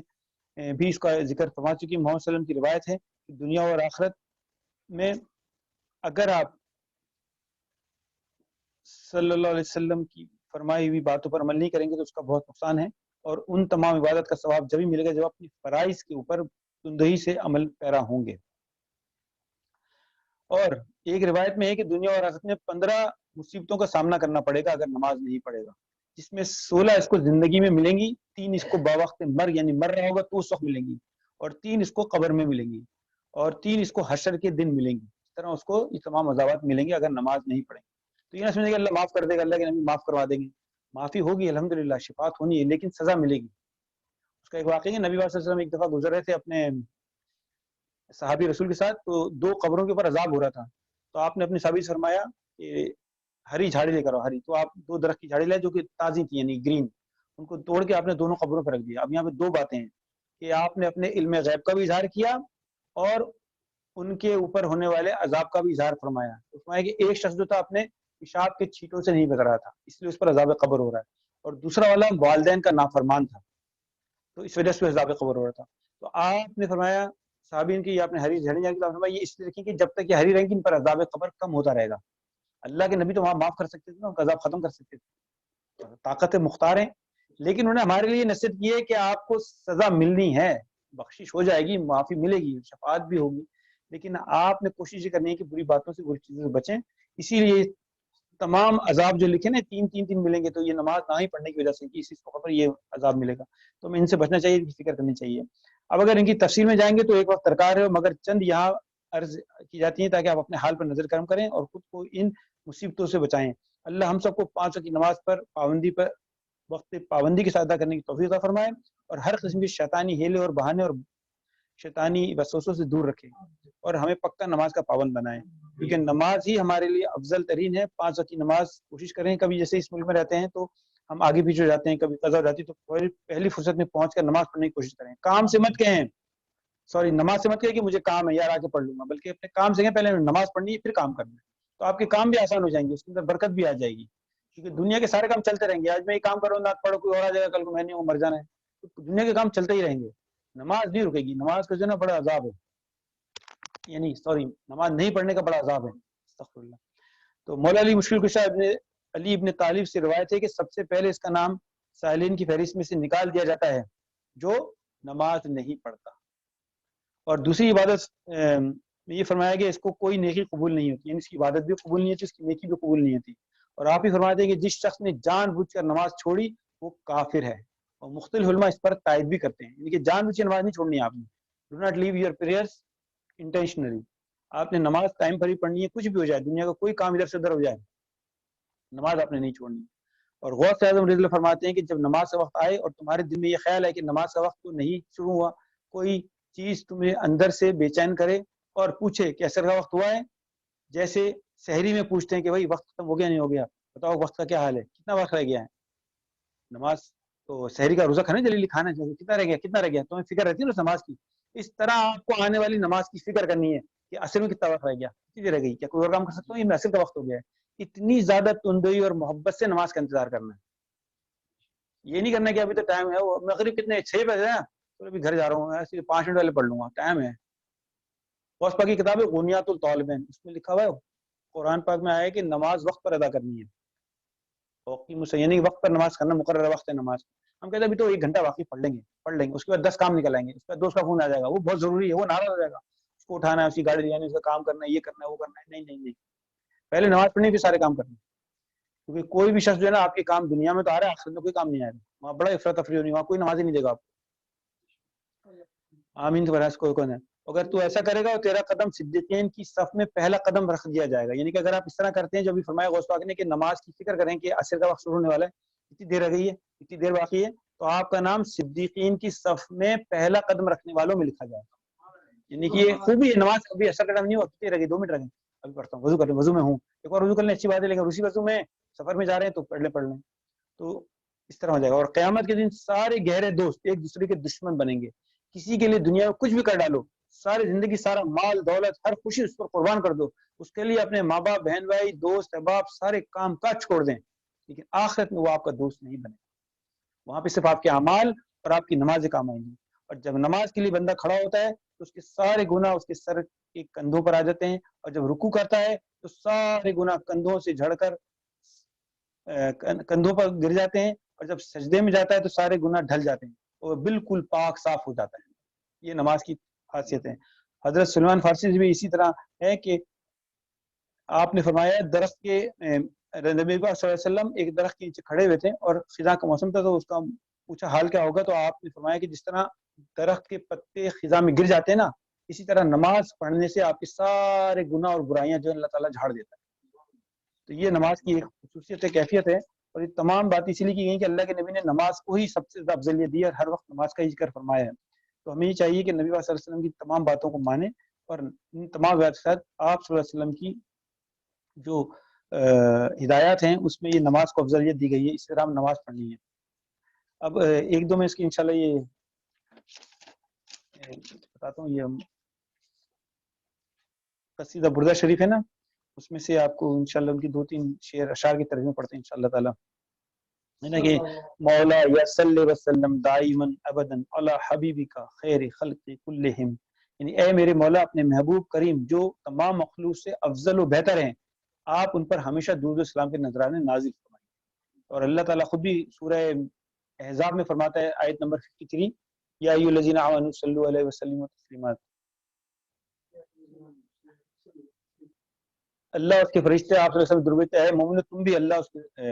بھی اس کا ذکر فرما چکی۔ محمد صلی اللہ علیہ وسلم کی روایت ہے کہ دنیا اور آخرت میں اگر آپ صلی اللہ علیہ وسلم کی فرمائی ہوئی باتوں پر عمل نہیں کریں گے تو اس کا بہت نقصان ہے، اور ان تمام عبادت کا ثواب جبھی ملے گا جب اپنی فرائض کے اوپر تندہی سے عمل پیرا ہوں گے۔ اور ایک روایت میں ہے کہ دنیا اور آخرت میں 15 مصیبتوں کا سامنا کرنا پڑے گا اگر نماز نہیں پڑھے گا، جس میں 16 اس کو زندگی میں ملیں گی، 3 اس کو باوقت مر یعنی مر رہا ہوگا تو اس وقت ملیں گی، اور 3 اس کو قبر میں ملیں گی، اور 3 اس کو حشر کے دن ملیں گی۔ اس طرح اس کو یہ تمام عذابات ملیں گے اگر نماز نہیں پڑھیں گے۔ تو یہ نہ سمجھیں کہ اللہ معاف کر دے گا، اللہ کے نبی معاف کروا دیں گے، معافی ہوگی الحمدللہ، شفاعت ہونی ہے، لیکن سزا ملے گی۔ اس کا ایک واقعہ ہے، نبی صلی اللہ علیہ وسلم ایک دفعہ گزر رہے تھے اپنے صحابی رسول کے ساتھ، تو 2 قبروں کے اوپر عذاب ہو رہا تھا، تو آپ نے اپنی صحابی سے فرمایا کہ ہری جھاڑی لے کر آؤ، ہری، تو آپ 2 درخت کی جھاڑی لائے جو کہ تازی تھی یعنی گرین، ان کو توڑ کے آپ نے دونوں قبروں پر رکھ دیا۔ اب یہاں پہ 2 باتیں ہیں کہ آپ نے اپنے علم غیب کا بھی اظہار کیا اور ان کے اوپر ہونے والے عذاب کا بھی اظہار فرمایا۔ فرمایا کہ ایک شخص جو تھا اپنے پیشاب کے چھینٹوں سے نہیں بچ رہا تھا، اس لیے اس پر عذاب قبر ہو رہا ہے، اور دوسرا والا والدین کا نافرمان تھا تو اس وجہ سے عذاب قبر ہو رہا تھا۔ تو آپ نے فرمایا صحابین کی، آپ نے ہری جھاڑی کی فرمایا یہ اس لیے رکھی کہ جب تک یہ ہری رہیں گی ان پر عذاب قبر کم ہوتا رہے گا۔ اللہ کے نبی تو وہاں معاف کر سکتے تھے نا، ان کا عذاب ختم کر سکتے تھے، طاقت مختار ہیں، لیکن انہوں نے ہمارے لیے نصیحت کی ہے کہ آپ کو سزا ملنی ہے، بخشش ہو جائے گی، معافی ملے گی، شفاعت بھی ہوگی، لیکن آپ نے کوشش کرنی ہے کہ بری باتوں سے، بری چیزوں سے بچیں۔ اسی لیے تمام عذاب جو لکھے نا 3 ملیں گے، تو یہ نماز نہ ہی پڑھنے کی وجہ سے کہ اس موقع پر یہ عذاب ملے گا، تو ہمیں ان سے بچنا چاہیے، فکر کرنی چاہیے۔ اب اگر ان کی تفصیل میں جائیں گے تو ایک وقت درکار ہے، مگر چند یہاں عرض کی جاتی ہیں تاکہ آپ اپنے حال پر نظر کرم کریں اور خود کو ان مصیبتوں سے بچائیں۔ اللہ ہم سب کو 5 وقت کی نماز پر وقت پابندی کے ساتھ ادا کرنے کی توفیق عطا فرمائے، اور ہر قسم کی شیطانی ہیلے اور بہانے اور شیطانی وسوسوں سے دور رکھے، اور ہمیں پکا نماز کا پابند بنائے، کیونکہ نماز ہی ہمارے لیے افضل ترین ہے۔ 5 وقت کی نماز کوشش کریں، کبھی جیسے اس ملک میں رہتے ہیں تو ہم آگے پیچھے ہو جاتے ہیں، کبھی قضا ہو جاتی ہے، تو پہلی فرصت میں پہنچ کر نماز پڑھنے کی کوشش کریں۔ کام سے مت کہیں، نماز سے مت کہیں کہ مجھے کام ہے یار آ کے پڑھ لوں گا، بلکہ اپنے کام سے کہیں پہلے نماز پڑھنی ہے پھر کام کرنا ہے، تو آپ کے کام بھی آسان ہو جائیں گے، اس کے اندر برکت بھی آ جائے گی، کیونکہ دنیا کے سارے کام چلتے رہیں گے۔ آج میں یہ کام کروں گا، پڑھو کوئی اور آ جائے گا، کل کو میں نہیں ہوں، مر جانا ہے، تو دنیا کے کام چلتے ہی رہیں گے، نماز نہیں رکے گی۔ نماز کا جو ہے نا بڑا عذاب ہے، یعنی نماز نہیں پڑھنے کا بڑا عذاب ہے، استغفر اللہ۔ تو مولا علی مشکل کشا علی ابن طالب سے روایت ہے کہ سب سے پہلے اس کا نام سائلین کی فہرست میں سے نکال دیا جاتا ہے جو نماز نہیں پڑھتا، اور دوسری عبادت میں یہ فرمایا کہ اس کو کوئی نیکی قبول نہیں ہوتی، یعنی اس کی عبادت بھی قبول نہیں ہوتی، اس کی نیکی بھی قبول نہیں ہوتی، اور آپ ہی فرماتے ہیں کہ جس شخص نے جان بوجھ کر نماز چھوڑی وہ کافر ہے، اور مختلف علماء اس پر تائید بھی کرتے ہیں، یعنی کہ جان بوجھ کے نماز نہیں چھوڑنی ہے آپ نے، do not leave your prayers intentionally, آپ نے نماز ٹائم پر ہی پڑھنی ہے، کچھ بھی ہو جائے، دنیا کا کوئی کام ادھر سے ادھر ہو جائے، نماز آپ نے نہیں چھوڑنی۔ اور غوث اعظم رضی اللہ فرماتے ہیں کہ جب نماز کا وقت آئے اور تمہارے دل میں یہ خیال ہے کہ نماز کا وقت تو نہیں شروع ہوا، کوئی چیز تمہیں اندر سے بے چین کرے اور پوچھے کہ عصر کا وقت ہوا ہے، جیسے سحری میں پوچھتے ہیں کہ بھائی وقت ختم ہو گیا نہیں ہو گیا، بتاؤ وقت کا کیا حال ہے، کتنا وقت رہ گیا ہے، نماز تو سحری کا روزہ کھانا جلیلی کھانا چاہیے، کتنا رہ گیا تمہیں فکر رہتی ہے نا نماز کی، اس طرح آپ کو آنے والی نماز کی فکر کرنی ہے کہ عصر میں کتنا وقت رہ گیا، کتنی دیر رہ گئی، کیا کوئی اور کام کر سکتا ہوں، یہ عصر کا وقت ہو گیا ہے۔ اتنی زیادہ تندئی اور محبت سے نماز کا انتظار کرنا ہے، یہ نہیں کرنا کہ ابھی تو ٹائم ہے، وہ مغرب کتنے 6 بجے ہیں تو ابھی گھر جا رہا ہوں، ایسے 5 منٹ والے پڑھ لوں گا، ٹائم ہے۔ غوث پاک کی کتاب ہے غنیات الطالبین، اس میں لکھا ہوا ہے قرآن پاک میں آیا ہے کہ نماز وقت پر ادا کرنی ہے، یعنی وقت پر نماز کرنا، مقررہ وقت ہے نماز۔ ہم کہتے ہیں ابھی تو 1 گھنٹہ واقعی پڑھ لیں گے، اس کے بعد 10 کام نکل آئیں گے، اس کے بعد دوست کا فون آ جائے گا، وہ بہت ضروری ہے، وہ ناراض ہو جائے گا، اس کو اٹھانا ہے، اس کی گاڑی لے جانی ہے، اس کا کام کرنا ہے، یہ کرنا ہے، وہ کرنا ہے، نہیں، پہلے نماز پڑھنی پھر سارے کام کرنے، کیونکہ کوئی بھی شخص جو ہے نا آپ کے کام دنیا میں تو آ رہا ہے، آخرت میں کوئی کام نہیں آئے گا، وہاں بڑا افراتفری ہونی، وہاں کوئی نماز ہی نہیں دے گا آپ کو، آمین تو کوئی نہیں۔ اگر تو ایسا کرے گا تو تیرا قدم صدیقین کی صف میں پہلا قدم رکھ دیا جائے گا، یعنی کہ اگر آپ اس طرح کرتے ہیں جو بھی فرمایا غوث پاک نے کہ نماز کی فکر کریں کہ عصر کا وقت شروع ہونے والا ہے، اتنی دیر رہ گئی ہے، اتنی دیر باقی ہے، تو آپ کا نام صدیقین کی صف میں پہلا قدم رکھنے والوں میں لکھا جائے گا، یعنی کہ یہ خوبی ہے، نماز ابھی عصر کا ٹائم نہیں ہوا، کتنی رہ گئی، 2 منٹ رہ گئے، ابھی پڑھتا ہوں، وضو کر لیں، وضو میں ہوں، ایک اور وضو کر لیں، اچھی بات ہے، لیکن اسی وضو میں سفر میں جا رہے ہیں تو پڑھ لیں، تو اس طرح ہو جائے گا۔ اور قیامت کے دن سارے گہرے دوست ایک دوسرے کے دشمن بنیں گے، کسی کے لیے دنیا میں کچھ بھی کر ڈالو، ساری زندگی، سارا مال دولت، ہر خوشی اس پر قربان کر دو، اس کے لیے اپنے ماں باپ بہن بھائی دوست احباب سارے کام کاج چھوڑ دیں، لیکن آخرت میں وہ آپ کا دوست نہیں بنے گا۔ وہاں پہ صرف آپ کے اعمال اور آپ کی نمازیں کام آئیں گی، اور جب نماز کے لیے بندہ کھڑا ہوتا ہے تو اس کے سارے گناہ اس کے سر کے کندھوں پر آ جاتے ہیں، اور جب رکوع کرتا ہے تو سارے گناہ کندھوں سے جھڑ کر کندھوں پر گر جاتے ہیں، اور جب سجدے میں جاتا ہے تو سارے گناہ ڈھل جاتے ہیں اور بالکل پاک صاف ہو جاتا ہے۔ یہ نماز کی خاصیت ہے۔ حضرت سلمان فارسی سے بھی اسی طرح ہے کہ آپ نے فرمایا درخت کے نبی پاک صلی اللہ علیہ وسلم ایک درخت کے نیچے کھڑے ہوئے تھے اور خزاں کا موسم تھا، تو اس کا پوچھا حال کیا ہوگا، تو آپ نے فرمایا کہ جس طرح درخت کے پتے خزاں میں گر جاتے ہیں نا، اسی طرح نماز پڑھنے سے آپ کے سارے گناہ اور برائیاں جو اللہ تعالیٰ جھاڑ دیتا ہے۔ تو یہ نماز کی ایک خصوصیت ہے، کیفیت ہے، اور یہ تمام باتیں اسی لیے کی گئی کہ اللہ کے نبی نے نماز کو ہی سب سے زیادہ افضلیت دی اور ہر وقت نماز کا ہی ذکر فرمایا ہے۔ تو ہمیں یہ چاہیے کہ نبی صلی اللہ علیہ وسلم کی تمام باتوں کو مانیں، اور ان تمام باتوں کے ساتھ آپ صلی اللہ علیہ وسلم کی جو ہدایات ہیں اس میں یہ نماز کو افضلیت دی گئی ہے، اس طرح ہم نماز پڑھنی ہے۔ اب ایک دو میں اس کی انشاءاللہ یہ بتاتا ہوں، یہ قصیدہ بردہ شریف ہے نا، اس میں سے آپ کو انشاءاللہ ان کی دو تین شعر اشعار کی ترجمہ پڑھتے ہیں انشاءاللہ تعالی، ہے نا کہ مولا یا صلی وسلم دائما ابدا علی حبیبک خیر خلق کلہم، یعنی اے میرے مولا اپنے محبوب کریم جو تمام مخلوق سے افضل و بہتر ہیں، آپ ان پر ہمیشہ درود و سلام کے نذرانے نازل فرمائیں۔ اور اللہ تعالیٰ خود بھی سورہ احزاب میں فرماتا ہے آیت نمبر 53، یا ایھا الذین آمنوا صلوا علیہ وسلم تسلیما، اللہ اس کے فرشتے آپ صلی اللہ علیہ وسلم درود ہے مومنو تم بھی اللہ اس کے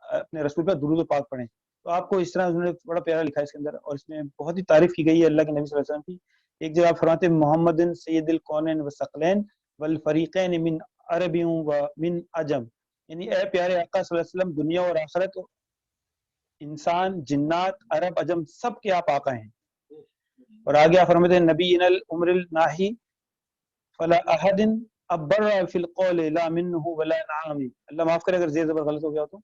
اپنے رسول پر درود و پاک پڑھیں۔ تو آپ کو اس طرح انہوں نے بڑا پیارا لکھا ہے اس کے اندر، اور اس میں بہت ہی تعریف کی گئی ہے اللہ کے نبی صلی اللہ علیہ وسلم کی۔ ایک جگہ آپ فرماتے ہیں محمد سید الکونین والثقلین والفریقین من عرب و من عجم، یعنی اے پیارے آقا صلی اللہ علیہ وسلم دنیا اور آخرت، انسان جنات عرب عجم سب کے آپ آقا ہیں۔ اور آگے آپ فرماتے ہیں نبی العمر الناہی فلا احد ابر فی القول لا منہ ولا نعام، اللہ معاف کرے اگر زیر زبر غلط ہو گیا ہو تو،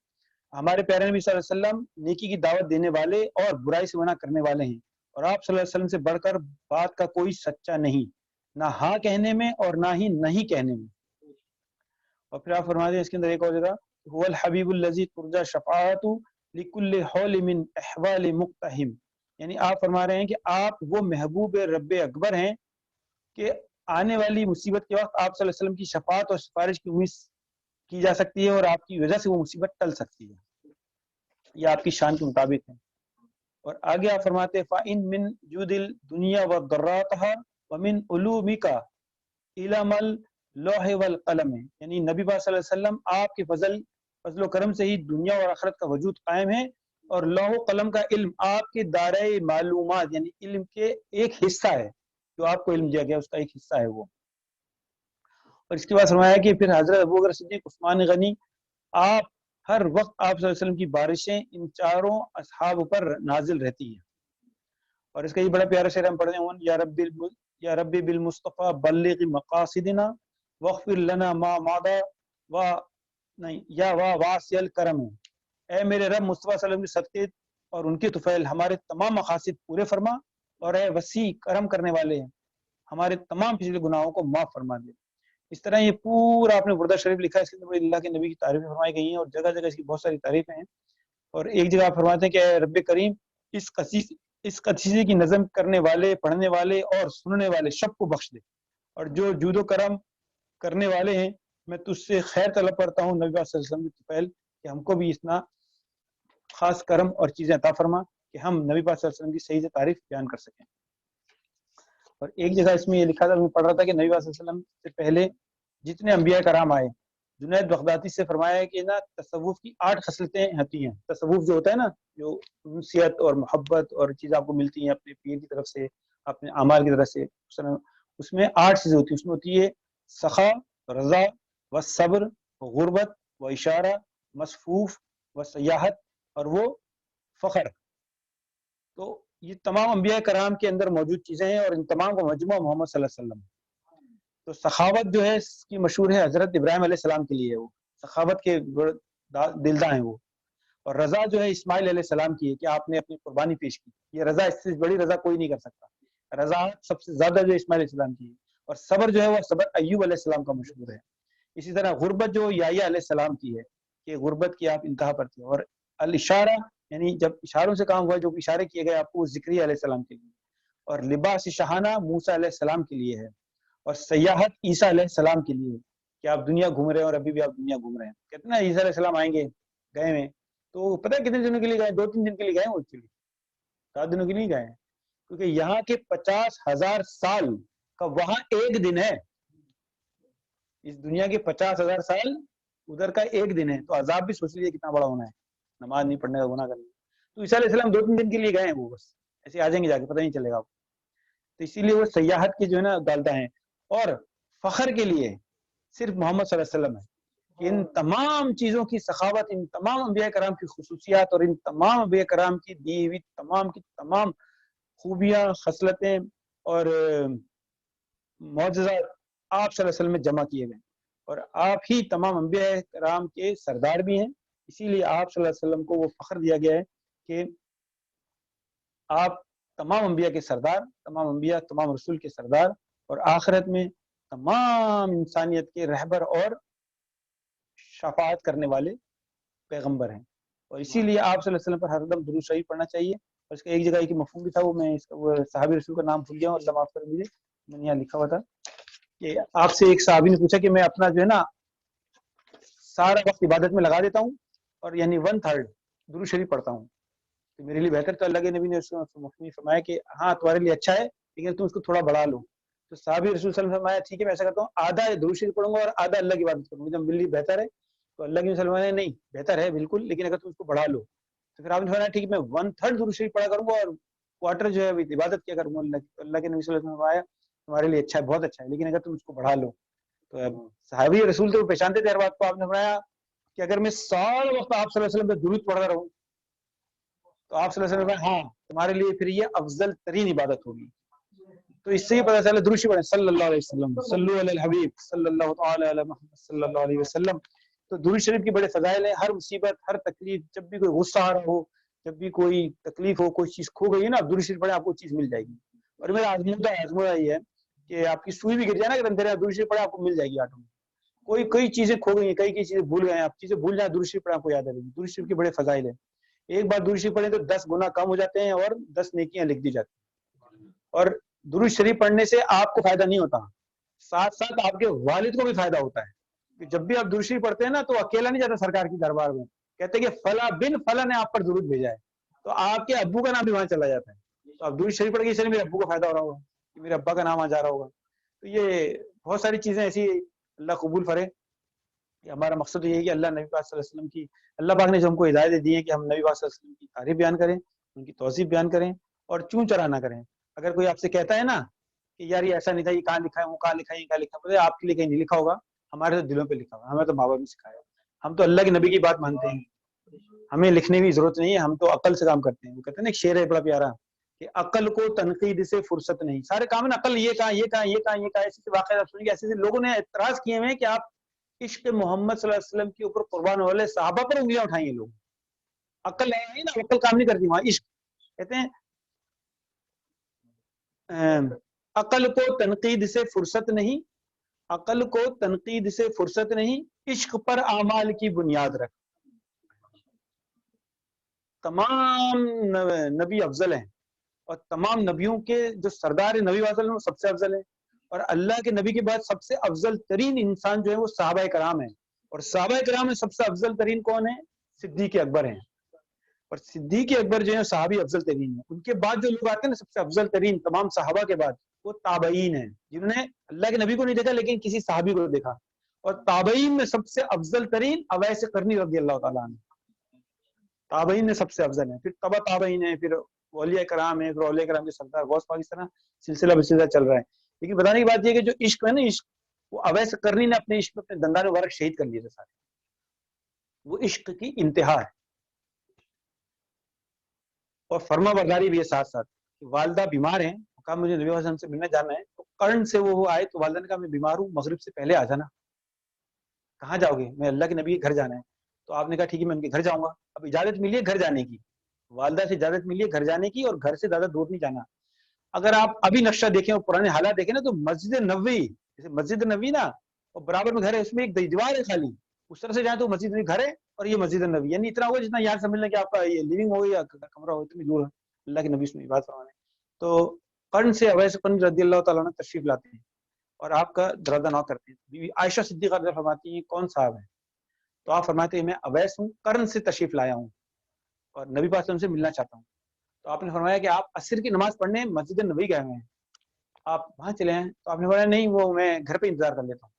ہمارے پیارے نبی صلی اللہ علیہ وسلم نیکی کی دعوت دینے والے اور برائی سے منع کرنے والے ہیں، اور آپ صلی اللہ علیہ وسلم سے بڑھ کر بات کا کوئی سچا نہیں، نہ ہاں کہنے میں اور نہ ہی نہیں کہنے میں۔ اور پھر آپ فرماتے ہیں اس کے اندر ایک اور جگہ هو الحبیب الذی ترجى شفاعته لكل حول من احوال مقتحم، یعنی آپ فرما رہے ہیں کہ آپ وہ محبوب رب اکبر ہیں کہ آنے والی مصیبت کے وقت آپ صلی اللہ علیہ وسلم کی شفاعت اور سفارش کی امید کی جا سکتی ہے، اور آپ کی وجہ سے وہ مصیبت ٹل سکتی ہے، یہ آپ کی شان کے مطابق ہے۔ اور آگے آپ فرماتے ہیں فَإِن مِّن جُودِ الدُّنْيَا وَضَرَّاتِهَا وَمِنْ عُلُومِكَ عِلْمَ اللوح والقلم، یعنی نبی پاک صلی اللہ علیہ وسلم آپ کے فضل و کرم سے ہی دنیا اور آخرت کا وجود قائم ہے، اور لوح و قلم کا علم آپ کے دائرۂ معلومات یعنی علم کے ایک حصہ ہے، جو آپ کو علم دیا گیا اس کا ایک حصہ ہے وہ۔ اور اس کے بعد فرمایا کہ پھر حضرت ابوبکر صدیق عثمان غنی آپ ہر وقت آپ صلی اللہ علیہ وسلم کی بارشیں ان چاروں اصحاب پر نازل رہتی ہیں۔ اور اس کا یہ بڑا پیارا شعر ہم پڑھتے ہیں یا رب بالمصطفیٰ بلغ مقاصدنا واغفر لنا ما ماضی و نہیں یا واسع الکرم، اے میرے رب مصطفیٰ صلی اللہ علیہ وسلم کے صدقے اور ان کے طفیل ہمارے تمام مقاصد پورے فرما، اور اے وسیع کرم کرنے والے ہمارے تمام پچھلے گناہوں کو معاف فرما دے۔ اس طرح یہ پورا آپ نے بردہ شریف لکھا ہے، اس کے اندر اللہ کے نبی کی تعریفیں فرمائی گئی ہیں، اور جگہ جگہ اس کی بہت ساری تعریفیں ہیں۔ اور ایک جگہ آپ فرماتے ہیں کہ اے رب کریم اس قصیدے کی نظم کرنے والے، پڑھنے والے اور سننے والے سب کو بخش دے، اور جو جود و کرم کرنے والے ہیں میں تجھ سے خیر طلب کرتا ہوں نبی صلی اللہ علیہ وسلم کی طفیل کہ ہم کو بھی اتنا خاص کرم اور چیزیں عطا فرما کہ ہم نبی پاک صلی اللہ علیہ وسلم کی صحیح سے تعریف بیان کر سکیں۔ اور ایک جگہ اس میں یہ لکھا تھا، میں پڑھ رہا تھا کہ نبی پاک صلی اللہ علیہ وسلم سے پہلے جتنے انبیاء کرام آئے، جنید بغدادی سے فرمایا ہے کہ نا تصوف کی 8 خصلتیں ہوتی ہیں۔ تصوف جو ہوتا ہے نا، جو انسیت اور محبت اور چیزیں آپ کو ملتی ہیں اپنے پیر کی طرف سے، اپنے اعمال کی طرف سے، اس میں 8 چیزیں ہوتی ہیں۔ اس میں ہوتی ہے سخا، رضا و صبر و غربت و اشارہ، مصفوف و سیاحت، اور وہ فخر۔ تو یہ تمام انبیاء کرام کے اندر موجود چیزیں ہیں، اور ان تمام کا مجموعہ محمد صلی اللہ علیہ وسلم۔ تو سخاوت جو ہے اس کی مشہور ہے حضرت ابراہیم علیہ السلام کے لیے، وہ سخاوت کے دلداں ہیں وہ۔ اور رضا جو ہے اسماعیل علیہ السلام کی ہے کہ آپ نے اپنی قربانی پیش کی، یہ رضا، اس سے بڑی رضا کوئی نہیں کر سکتا۔ رضا سب سے زیادہ جو ہے اسماعیل علیہ السلام کی ہے۔ اور صبر جو ہے وہ صبر ایوب علیہ السلام کا مشہور ہے۔ اسی طرح غربت جو یحییٰ علیہ السلام کی ہے کہ غربت کی آپ انتہا پر تھے، اور الاشارہ یعنی جب اشاروں سے کام ہوا، جو اشارے کیے گئے آپ کو زکریا علیہ السلام کے لیے، اور لباس شاہانہ موسیٰ علیہ السلام کے لیے ہے، اور سیاحت عیسیٰ علیہ السلام کے لیے کہ آپ دنیا گھوم رہے ہیں، اور ابھی بھی آپ دنیا گھوم رہے ہیں. کہتے ہیں نا عیسیٰ علیہ السلام آئیں گے، گئے ہیں تو پتہ ہے کتنے دنوں کے لیے گئے؟ 2-3 دن کے لیے گئے ہیں، وہ ایکچولی 7 دنوں کے لیے گئے ہیں، کیونکہ یہاں کے 50,000 سال کا وہاں ایک دن ہے. اس دنیا کے 50,000 سال ادھر کا ایک دن ہے، تو عذاب بھی سوچ لیجیے کتنا بڑا ہونا ہے، نماز نہیں پڑھنے کا، گناہ کرنے کا. تو عیسیٰ علیہ السلام 2-3 دن کے لیے گئے ہیں، وہ بس ایسے آ جائیں گے جا کے، پتہ نہیں چلے گا آپ کو. تو اسی لیے وہ سیاحت کی جو ہے نا ڈالتا ہے، اور فخر کے لیے صرف محمد صلی اللہ علیہ وسلم ہے. ان تمام چیزوں کی سخاوت، ان تمام انبیاء کرام کی خصوصیات، اور ان تمام انبیاء کرام کی دی ہوئی تمام کی تمام خوبیاں، خصلتیں اور معجزات آپ صلی اللہ علیہ وسلم میں جمع کیے گئے، اور آپ ہی تمام انبیاء کرام کے سردار بھی ہیں. اسی لیے آپ صلی اللہ علیہ وسلم کو وہ فخر دیا گیا ہے کہ آپ تمام انبیاء کے سردار، تمام انبیاء تمام رسول کے سردار، اور آخرت میں تمام انسانیت کے رہبر اور شفاعت کرنے والے پیغمبر ہیں. اور اسی لیے آپ صلی اللہ علیہ وسلم پر ہر دم درود شریف پڑھنا چاہیے. اور اس کا ایک جگہ ایک مفہوم بھی تھا، وہ میں اس کا وہ صحابی رسول کا نام بھول گیا ہوں، اللہ معاف کر دیجیے، میں نے یہاں لکھا ہوا تھا کہ آپ سے ایک صحابی نے پوچھا کہ میں اپنا جو ہے نا سارا وقت عبادت میں لگا دیتا ہوں، اور یعنی 1/3 درود شریف پڑھتا ہوں، تو میرے لیے بہتر. تو اللہ کے نبی نے اس کو مفہوم فرمایا کہ ہاں تمہارے لیے اچھا ہے، لیکن تم اس کو تھوڑا بڑھا لو. تو صحابی رسول صلی اللہ علیہ وسلم نے فرمایا ٹھیک ہے میں ایسا کرتا ہوں، آدھا درود شریف پڑھوں گا اور آدھا اللہ کی عبادت کروں گا، جب میرے لیے بہتر ہے. تو اللہ کے مسلمان نے نہیں بہتر ہے بالکل، لیکن اگر تم اس کو بڑھا لو. تو پھر آپ نے فرمایا ٹھیک ہے میں 1/3 درود شریف پڑھا کروں گا اور کوارٹر جو ہے عبادت کیا کروں گا اللہ کی. تو اللہ کے نبی صلی اللہ علیہ وسلم نے فرمایا تمہارے لیے اچھا ہے، بہت اچھا ہے، لیکن اگر تم اس کو بڑھا لو. تو صحابی رسول تو پہچانتے تھے ہر بات کو. آپ نے فرمایا کہ اگر میں سارا وقت آپ صلی اللہ علیہ وسلم پہ درود پڑھتا رہوں، تو آپ صلی اللہ علیہ وسلم نے فرمایا ہاں تمہارے لیے پھر یہ افضل ترین عبادت ہوگی. تو اس سے ہی پتہ چلا درود شریف پڑھیں صلی اللہ علیہ وسلم، صلو علی الحبیب صلی اللہ تعالی علی محمد صلی اللہ علیہ وسلم. تو درود شریف کی بڑے فضائل ہیں. ہر مصیبت، ہر تکلیف، جب بھی کوئی غصہ آ رہا ہو، جب بھی کوئی تکلیف ہو، کوئی چیز کھو گئی ہے نا، درود شریف پڑھیں آپ کو چیز مل جائے گی. اور میرا آزمودہ یہ ہے کہ آپ کی سوئی بھی گر جائے نا، اگر اندھیرا درود شریف پڑھیں آپ کو مل جائے گی آٹو میں. کئی چیزیں کھو گئی ہیں، کئی چیزیں بھول گئے ہیں آپ، چیزیں بھول جائیں درود شریف پڑھیں آپ کو یاد آ جائے گی. درود شریف کے بڑے فضائل ہیں. ایک بار درود شریف پڑھیں تو 10 گنا کم ہو جاتے ہیں اور 10 نیکیاں لکھ دی جاتی ہیں. اور درود شریف پڑھنے سے آپ کو فائدہ نہیں ہوتا، ساتھ ساتھ آپ کے والد کو بھی فائدہ ہوتا ہے. کہ جب بھی آپ درود شریف پڑھتے ہیں نا تو اکیلا نہیں جاتا سرکار کی دربار میں، کہتے ہیں کہ فلاں بن فلاں نے آپ پر درود بھیجا ہے، تو آپ کے ابو کا نام بھی وہاں چلا جاتا ہے. تو آپ درود شریف پڑھ کے اس لیے میرے ابو کو فائدہ ہو رہا ہوگا کہ میرے ابا کا نام وہاں جا رہا ہوگا. تو یہ بہت ساری چیزیں ایسی اللہ قبول کرے. ہمارا مقصد یہ ہے کہ اللہ نبی پاک صلی اللہ علیہ وسلم کی، اللہ پاک نے جو ہم کو ہدایت دی ہے کہ ہم نبی پاک صلی اللہ علیہ وسلم کی تعریف بیان کریں، ان کی توصیف بیان کریں، اور چون چرا نہ کریں. اگر کوئی آپ سے کہتا ہے نا کہ یار یہ ایسا نہیں تھا، یہ کہاں لکھا ہے، وہ کہاں لکھا ہے، یہ کہاں لکھا ہے، آپ کے لیے کہیں نہیں لکھا ہوگا، ہمارے تو دلوں پہ لکھا ہوگا. ہمیں تو ماں باپ نے سکھایا، ہم تو اللہ کے نبی کی بات مانتے ہیں، ہمیں لکھنے کی ضرورت نہیں ہے، ہم تو عقل سے کام کرتے ہیں. وہ کہتے ہیں نا ایک شعر ہے بڑا پیارا کہ عقل کو تنقید سے فرصت نہیں. سارے کام ہے عقل یہ کہا، یہ کہا، یہ کہا، یہ کہا. ایسے واقعات سنیں گے، ایسے لوگوں نے اعتراض کیے ہیں کہ آپ عشق محمد صلی اللہ علیہ وسلم کے اوپر قربان والے صحابہ پر انگلیاں اٹھائیں گے. لوگ عقل ہے نا، عقل کام نہیں کرتی وہاں. عشق کہتے ہیں عقل کو تنقید سے فرصت نہیں، عقل کو تنقید سے فرصت نہیں، عشق پر اعمال کی بنیاد رکھ. تمام نبی افضل ہیں، اور تمام نبیوں کے جو سردار نبی افضل ہیں وہ سب سے افضل ہیں. اور اللہ کے نبی کے بعد سب سے افضل ترین انسان جو ہے وہ صحابہ کرام ہیں. اور صحابہ کرام میں سب سے افضل ترین کون ہے؟ صدیق اکبر ہیں. اور صدیق اکبر جو ہے صحابی افضل ترین ہیں. ان کے بعد جو لوگ آتے ہیں نا سب سے افضل ترین تمام صحابہ کے بعد، وہ تابعین ہیں، جنہوں نے اللہ کے نبی کو نہیں دیکھا لیکن کسی صحابی کو دیکھا. اور تابعین میں سب سے افضل ترین اویس قرنی رضی اللہ تعالیٰ عنہ، تابعین میں سب سے افضل ہیں. پھر تبع تابعین ہیں، پھر اولیاء کرام ہیں، پھر اولیاء کرام کے سردار غوث پاک، اس طرح سلسلہ بسلسلہ چل رہا ہے. لیکن بتانے کی بات یہ کہ جو عشق ہے نا، عشق وہ اویس قرنی نے اپنے عشق میں اپنے دندان مبارک شہید کر لیے تھے سارے. وہ عشق کی انتہا ہے. اور فرما برداری بھی ہے ساتھ ساتھ. والدہ بیمار ہیں، کہا مجھے نبی وسلم سے ملنا جانا ہے، تو قرن سے وہ آئے تو والدہ نے کہا میں بیمار ہوں، مغرب سے پہلے آ جانا. کہاں جاؤ گے؟ میں اللہ کے نبی کے گھر جانا ہے. تو آپ نے کہا ٹھیک ہے میں ان کے گھر جاؤں گا. اب اجازت ملی ہے گھر جانے کی، والدہ سے اجازت ملی ہے گھر جانے کی، اور گھر سے زیادہ دور نہیں جانا. اگر آپ ابھی نقشہ دیکھیں اور پرانے حالات دیکھیں نا تو مسجد نبوی، جیسے مسجد نبوی نا اور برابر میں گھر ہے، اس میں ایک دیوار ہے خالی، اس طرح سے جائیں تو مسجد نبی گھر ہے اور یہ مسجد نبی، یعنی اتنا ہوگا جتنا یہاں سمجھ لیں کہ آپ کا یہ لیونگ ہو یا کمرہ ہو، اتنی دور ہے اللہ کے نبی اس میں بات فرمانے. تو قرن سے اویس قرنی رضی اللہ تعالیٰ عنہ تشریف لاتے ہیں اور آپ کا دروازہ نوک کرتے ہیں. بیوی عائشہ صدیقہ رضی اللہ عنہا فرماتی ہیں کون صاحب ہے؟ تو آپ فرماتے ہیں میں اویس ہوں، قرن سے تشریف لایا ہوں اور نبی پاک صلی اللہ علیہ وسلم سے ملنا چاہتا ہوں. تو آپ نے فرمایا کہ آپ عصر کی نماز پڑھنے مسجد نبوی گئے ہوئے ہیں، آپ وہاں چلے ہیں. تو آپ نے فرمایا نہیں، وہ میں گھر پہ انتظار کر لیتا ہوں،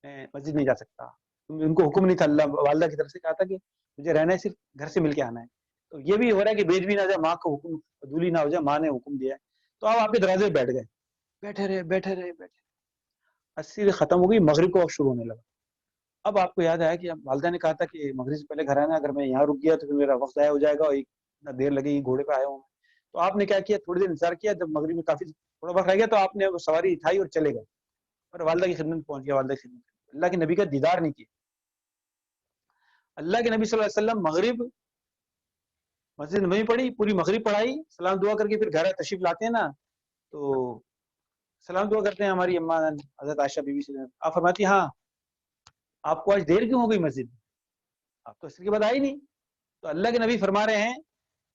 میں مسجد نہیں جا سکتا. ان کو حکم نہیں تھا، اللہ والدہ کی طرف سے کہا تھا کہ مجھے رہنا ہے، صرف گھر سے مل کے آنا ہے. تو یہ بھی ہو رہا ہے کہ بیچ بھی نہ جائے، ماں کا حکم عدولی نہ ہو جائے، ماں نے حکم دیا ہے. تو آپ کے دروازے پہ بیٹھ گئے، بیٹھے رہے بیٹھے رہے بیٹھے، عصر ختم ہو گئی، مغرب کو وقت شروع ہونے لگا. اب آپ کو یاد آیا کہ والدہ نے کہا تھا کہ مغرب سے پہلے گھر آنا، اگر میں یہاں رک گیا تو پھر میرا وقت ضائع ہو جائے گا اور اتنا دیر لگے گی، گھوڑے پہ آیا ہوں. تو آپ نے کیا کیا، تھوڑی دیر انتظار کیا، جب مغرب میں کافی تھوڑا وقت رہ گیا تو آپ نے وہ سواری اٹھائی اور چلے گئے اور والدہ کی خدمت پہنچ گیا. والدہ کی خدمت، اللہ کے نبی کا دیدار نہیں کیا. اللہ کے نبی صلی اللہ علیہ وسلم مغرب مسجد نبوی پڑھی، پوری مغرب پڑھائی، سلام دعا کر کے پھر گھر تشریف لاتے ہیں نا، تو سلام دعا کرتے ہیں ہماری اماں حضرت عائشہ بی بی سے. آپ فرماتی ہاں آپ کو آج دیر کیوں ہو گئی مسجد، آپ تو عصر کے بعد آئی نہیں. تو اللہ کے نبی فرما رہے ہیں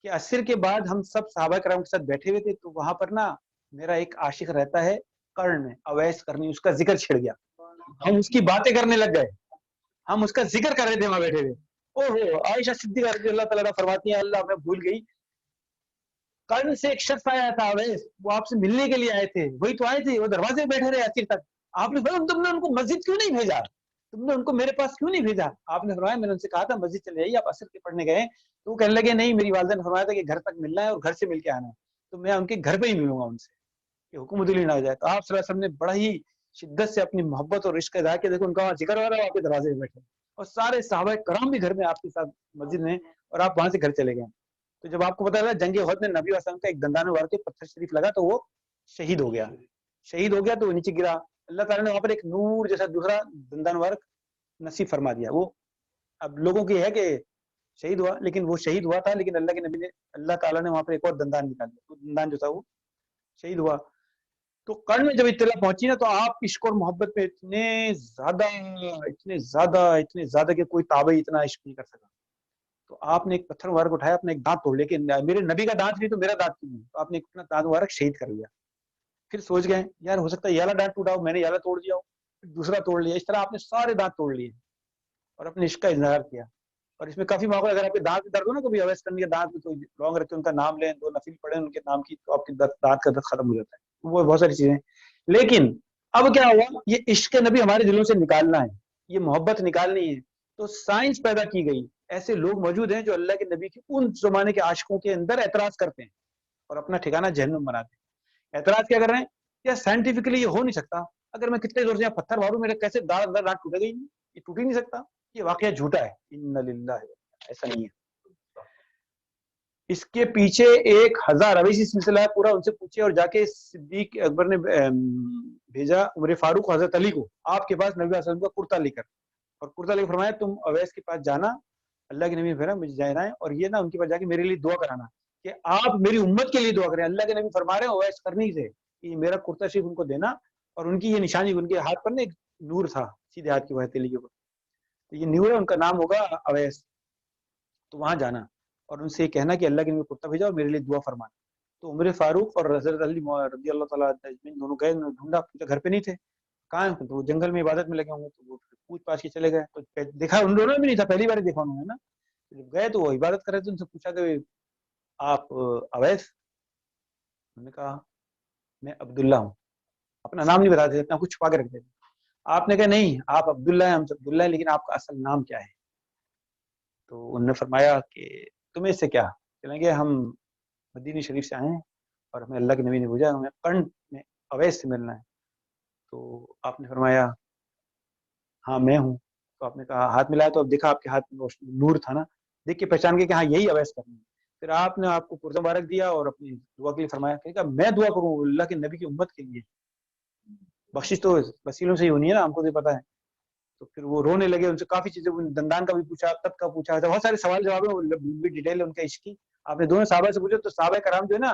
کہ عصر کے بعد ہم سب صحابہ کرام کے ساتھ بیٹھے ہوئے تھے، تو وہاں پر نا میرا ایک عاشق رہتا ہے قرن میں، اویس قرنی، اس کا ذکر چھڑ گیا، ہم اس کی باتیں کرنے لگ گئے، ہم اس کا ذکر کر رہے تھے وہاں بیٹھے ہوئے. اوہو، عائشہ صدیقہ رضی اللہ تعالیٰ فرماتی ہیں اللہ میں بھول گئی، قرن سے ایک شخص آیا تھا اویس، وہ آپ سے ملنے کے لیے آئے تھے، وہی تو آئے تھے، وہ دروازے پہ بیٹھے رہے عصر تک. آپ نے فرمایا تم نے ان کو مسجد کیوں نہیں بھیجا، تم نے ان کو میرے پاس کیوں نہیں بھیجا؟ آپ نے فرمایا میں نے ان سے کہا تھا مسجد چلے جائیے، آپ عصر کے پڑھنے گئے. تو وہ کہنے لگے نہیں، میری والدہ نے فرمایا تھا کہ گھر تک ملنا ہے اور گھر سے مل کے آنا ہے، تو میں ان کے گھر پہ ہی ملوں گا ان سے، کہ حکم عدولی نہ ہو جائے. تو آپ صلی اللہ علیہ وسلم نے بڑا ہی شدت سے اپنی محبت اور عشق ادا کیا. دیکھو ان کا وہاں ذکر ہو رہا ہے، آپ کے دروازے پہ بیٹھے اور سارے صحابہ کرام بھی گھر میں آپ کے ساتھ مسجد میں، اور آپ وہاں سے گھر چلے گئے. تو جب آپ کو پتا چلا جنگ احد میں نبی وسلم کا ایک دندان مبارک کے پتھر شریف لگا تو وہ شہید ہو گیا، شہید ہو گیا تو وہ نیچے گرا. اللہ تعالیٰ نے وہاں پر ایک نور جیسا دوسرا دندان مبارک نصیب فرما دیا. وہ اب لوگوں کی ہے کہ شہید ہوا، لیکن وہ شہید ہوا تھا، لیکن اللہ کے نبی نے، اللہ تعالیٰ نے وہاں پر ایک اور دندان نکال دیا، وہ دندان جو تھا وہ شہید ہوا. تو قرن میں جب اطلاع پہنچی نا تو آپ عشق اور محبت پہ اتنے زیادہ کہ کوئی تابعی اتنا عشق نہیں کر سکا. تو آپ نے ایک پتھر مبارک اٹھایا، اپنا ایک دانت توڑ لیا کہ میرے نبی کا دانت نہیں تو میرا دانت کیوں نہیں. تو آپ نے اپنا دانت مبارک شہید کر لیا. پھر سوچ گئے یار ہو سکتا ہے یہ والا دانت ٹوٹا ہو، میں نے یہ والا توڑ دیا ہو، پھر دوسرا توڑ لیا. اس طرح آپ نے سارے دانت توڑ لیے اور اپنے عشق کا اظہار کیا. اور اس میں کافی موقع، اگر آپ کے دانت درد ہو نا، کبھی اویس کرنے کے دانت میں کوئی لونگ رکھے ان کا نام لیں، 2 نفل پڑھیں ان کے نام کی، تو آپ کے دانت کا درد ختم ہو جاتا ہے. وہ بہت ساری چیزیں. لیکن اب کیا ہوا، یہ عشق نبی ہمارے دلوں سے نکالنا ہے، یہ محبت نکالنی ہے. تو سائنس پیدا کی گئی، ایسے لوگ موجود ہیں جو اللہ کے نبی کے ان زمانے کے عاشقوں کے اندر اعتراض کرتے ہیں اور اپنا ٹھکانہ جہنم بناتے ہیں. اعتراض کیا کر رہے ہیں، کیا سائنٹیفکلی یہ ہو نہیں سکتا، اگر میں کتنے زور سے یہاں پتھر ماروں میرے کیسے دانت ٹوٹے گا، یہ ٹوٹ ہی نہیں سکتا، یہ واقعہ جھوٹا ہے. ان للہ، ایسا نہیں ہے. اس کے پیچھے 1000 اویسی سلسلہ ہے پورا. ان سے پوچھے اور جا کے صدیق اکبر نے بھیجا عمر فاروق حضرت علی کو آپ کے پاس نبی صلی اللہ علیہ وسلم کا کرتا لے کر، اور کرتا لے کر فرمایا تم اویس کے پاس جانا، اللہ کے نبی نے فرمایا مجھے جانا ہے، اور یہ نا ان کے پاس جا کے میرے لیے دعا کرانا کہ آپ میری امت کے لیے دعا کریں. اللہ کے نبی فرما رہے ہیں اویس کرنی سے کہ میرا کرتا شریف ان کو دینا، اور ان کی یہ نشانی، ان کے ہاتھ پر نا ایک نور تھا سیدھے ہاتھ کی ہتھیلی کے اوپر، تو یہ نور ہے، ان کا نام ہوگا اویس. تو وہاں جانا اور ان سے یہ کہنا کہ اللہ کے نبی کرتا بھیجا اور میرے لیے دعا فرمانا. تو عمر فاروق اور حضرت علی رضی اللہ تعالیٰ دونوں گئے، ڈھونڈا، پوچھا گھر پہ نہیں تھے، کہاں ہیں؟ تو وہ جنگل میں عبادت میں لگے ہوں گے. تو وہ پوچھ پاچھ کے چلے گئے، تو دیکھا ان دونوں بھی نہیں تھا، پہلی بار دیکھا انہوں نے نا. جب گئے تو وہ عبادت کر رہے تھے، ان سے پوچھا کہ آپ اویس؟ انہوں نے کہا میں عبداللہ ہوں. اپنا نام نہیں بتاتے، اپنا کچھ چھپا کے رکھتے تھے. آپ نے کہا نہیں آپ عبداللہ ہیں، ہم سے عبداللہ ہیں، لیکن آپ کا اصل نام کیا ہے؟ تو انہوں نے فرمایا کہ تمہیں اس سے کیا، چلیں گے ہم مدینہ شریف سے آئے ہیں اور ہمیں اللہ کے نبی نے بھیجا، ہمیں قرن میں اویس سے ملنا ہے. تو آپ نے فرمایا ہاں میں ہوں. تو آپ نے کہا ہاتھ ملایا، تو اب دیکھا آپ کے ہاتھ میں نور تھا نا، دیکھ کے پہچان گئے کہ ہاں یہی اویس کرنا ہے. پھر آپ نے آپ کو کرتا مبارک دیا اور اپنی دعا کے لیے فرمایا کہ میں دعا کروں اللہ کے نبی کی امت کے لیے، بخشش تو وسیلوں سے ہی ہونی ہے نا، ہم کو تو پتا ہے. تو پھر وہ رونے لگے، ان سے کافی چیزیں، دندان کا بھی پوچھا، تب کا پوچھا، بہت سارے سوال جواب ہیں، ڈیٹیل ہے ان کا عشق کی. آپ نے دونوں صحابہ سے پوچھا تو صحابہ کرام جو ہے نا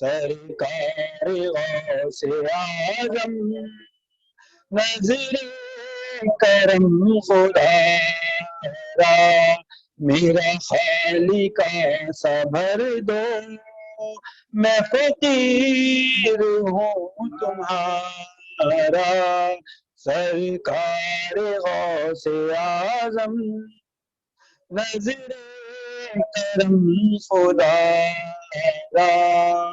سرکار غوث اعظم نظر کرم خدا را میرا خالق صبر دو میں فقیر ہوں تمہارا سرکار غوث اعظم نظر کرم خدا را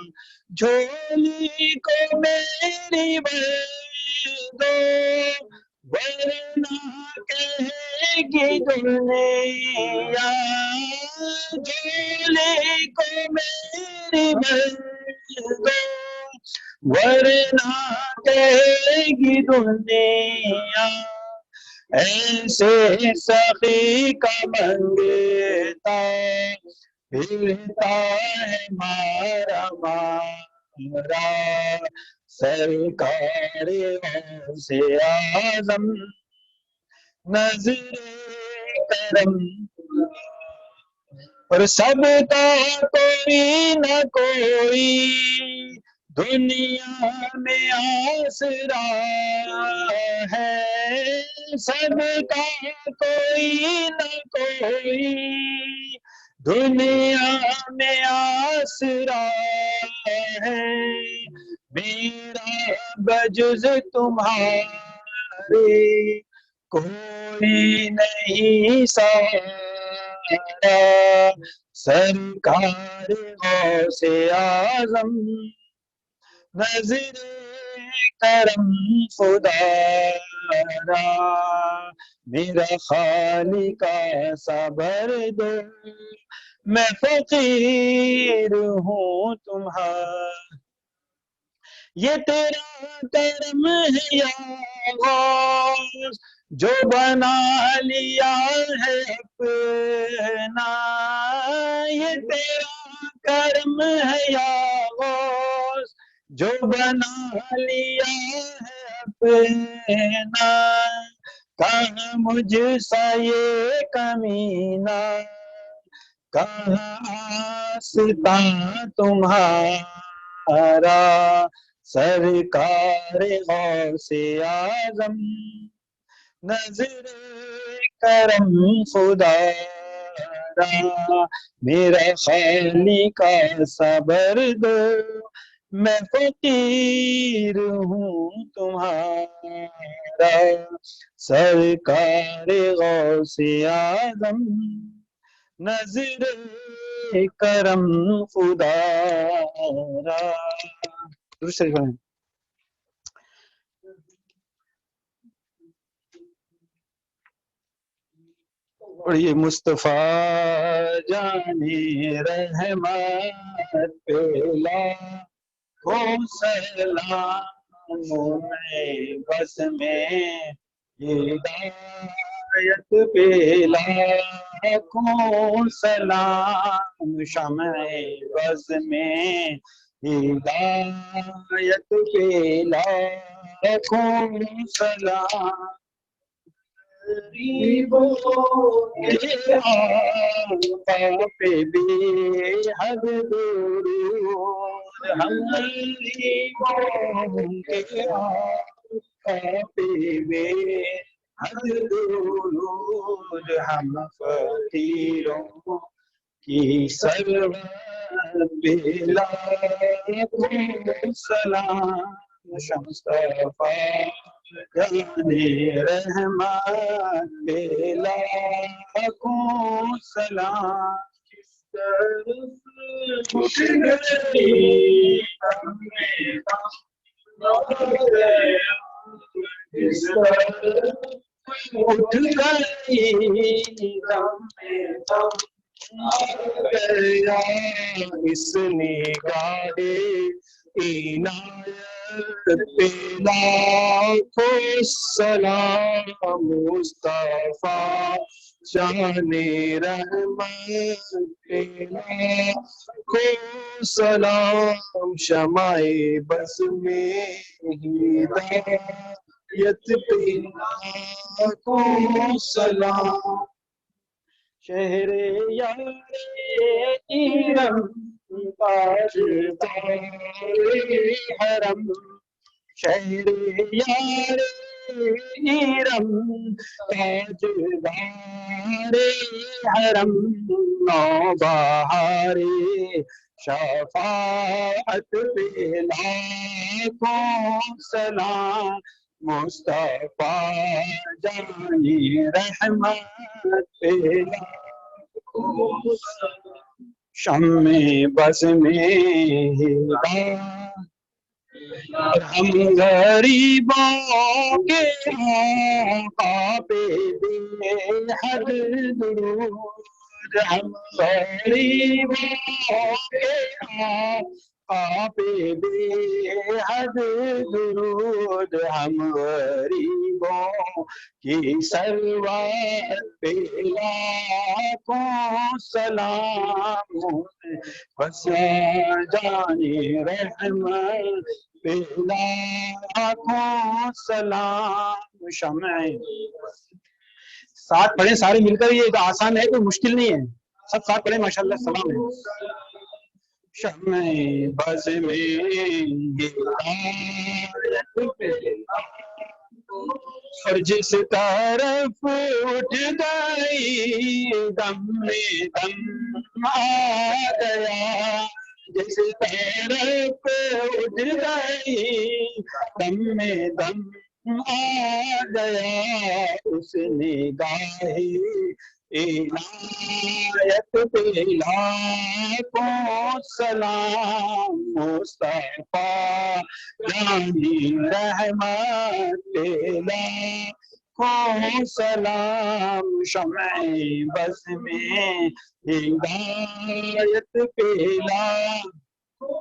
جھولی کو میری بھر دو ورنہ کہے گی دنیا جھولی کو میری بھر دو ورنہ کہے گی دنیا ایسے سخی کا منگتا پھرتا ہے مارا مارا سرکار غوث اعظم نظر کرم اور سب کا کوئی نہ کوئی دنیا میں آسرا ہے سب کا کوئی نہ کوئی دنیا میں آسرا ہے میرا بجز تمہارے کوئی نہیں سارا سرکار غوث اعظم نظر کرم خدا را میرا خالق صبر دو میں فقیر ہوں تمہارا یہ تیرا کرم ہے یا غوث جو بنا لیا ہے اپنا یہ تیرا کرم ہے یا غوث جو بنا لیا ہے اپنا کہاں مجھ سا یہ کمینہ کہاں آستا تمہارا سرکار غوث اعظم نظر کرم خدا را میرا خالق صبر دو میں فقیر ہوں تمہارا سرکار غوث اعظم نظر کرم خدا را درود شریف پڑھیں پڑھیے مصطفیٰ جانے رحمت پہلا ہو سلام میں بس میں ہدایت پہلا کون سلام شمع بز میں ہدایت پہلا کون سلام غریبوں کے آقا پہ بھی حد درود ہم غریبوں کے آقا پہ بھی حد درود ہم فقیروں کی سرورت بلا سلام مصطفیٰ جانے رحمت بلا سلام کس طرف اٹھ گئی کس طرف اٹھ گئی گیا اس نگاہ عنایت پہ لاکھوں سلام مصطفیٰ جان رحمت پہ لاکھوں سلام شمع بس میں ہدایت پہ لاکھوں سلام شہر یار ایرم تاجدار حرم شہر یار ایرم تاجدار حرم نوبہار شفاعت پہ لاکھوں سلام مصطفیٰ جانی رحمت پہ لاکھوں شمع بز میں ہدایت اور ہم غریبوں کے آقا پہ بے حد درود ہم غریبوں کے آقا پہ بے حد درود ہم غریبوں کی سروت پہ لاکھوں سلام بس جانی رحمت پہ لاکھوں سلام شمع ساتھ پڑھیں سارے مل کر، یہ آسان ہے کوئی مشکل نہیں ہے، سب ساتھ پڑھیں ماشاءاللہ سلام ہے شمع بز میں ہدایت پہ اور جس طرف اٹھ گئی دم میں دم آ گیا جس طرف اٹھ گئی دم میں دم آ گیا اس نگاہ عنایت پہ لاکھوں سلام مصطفیٰ جانی رحمت پہ لاکھوں سلام شمع بز میں ہدایت پہ لاکھوں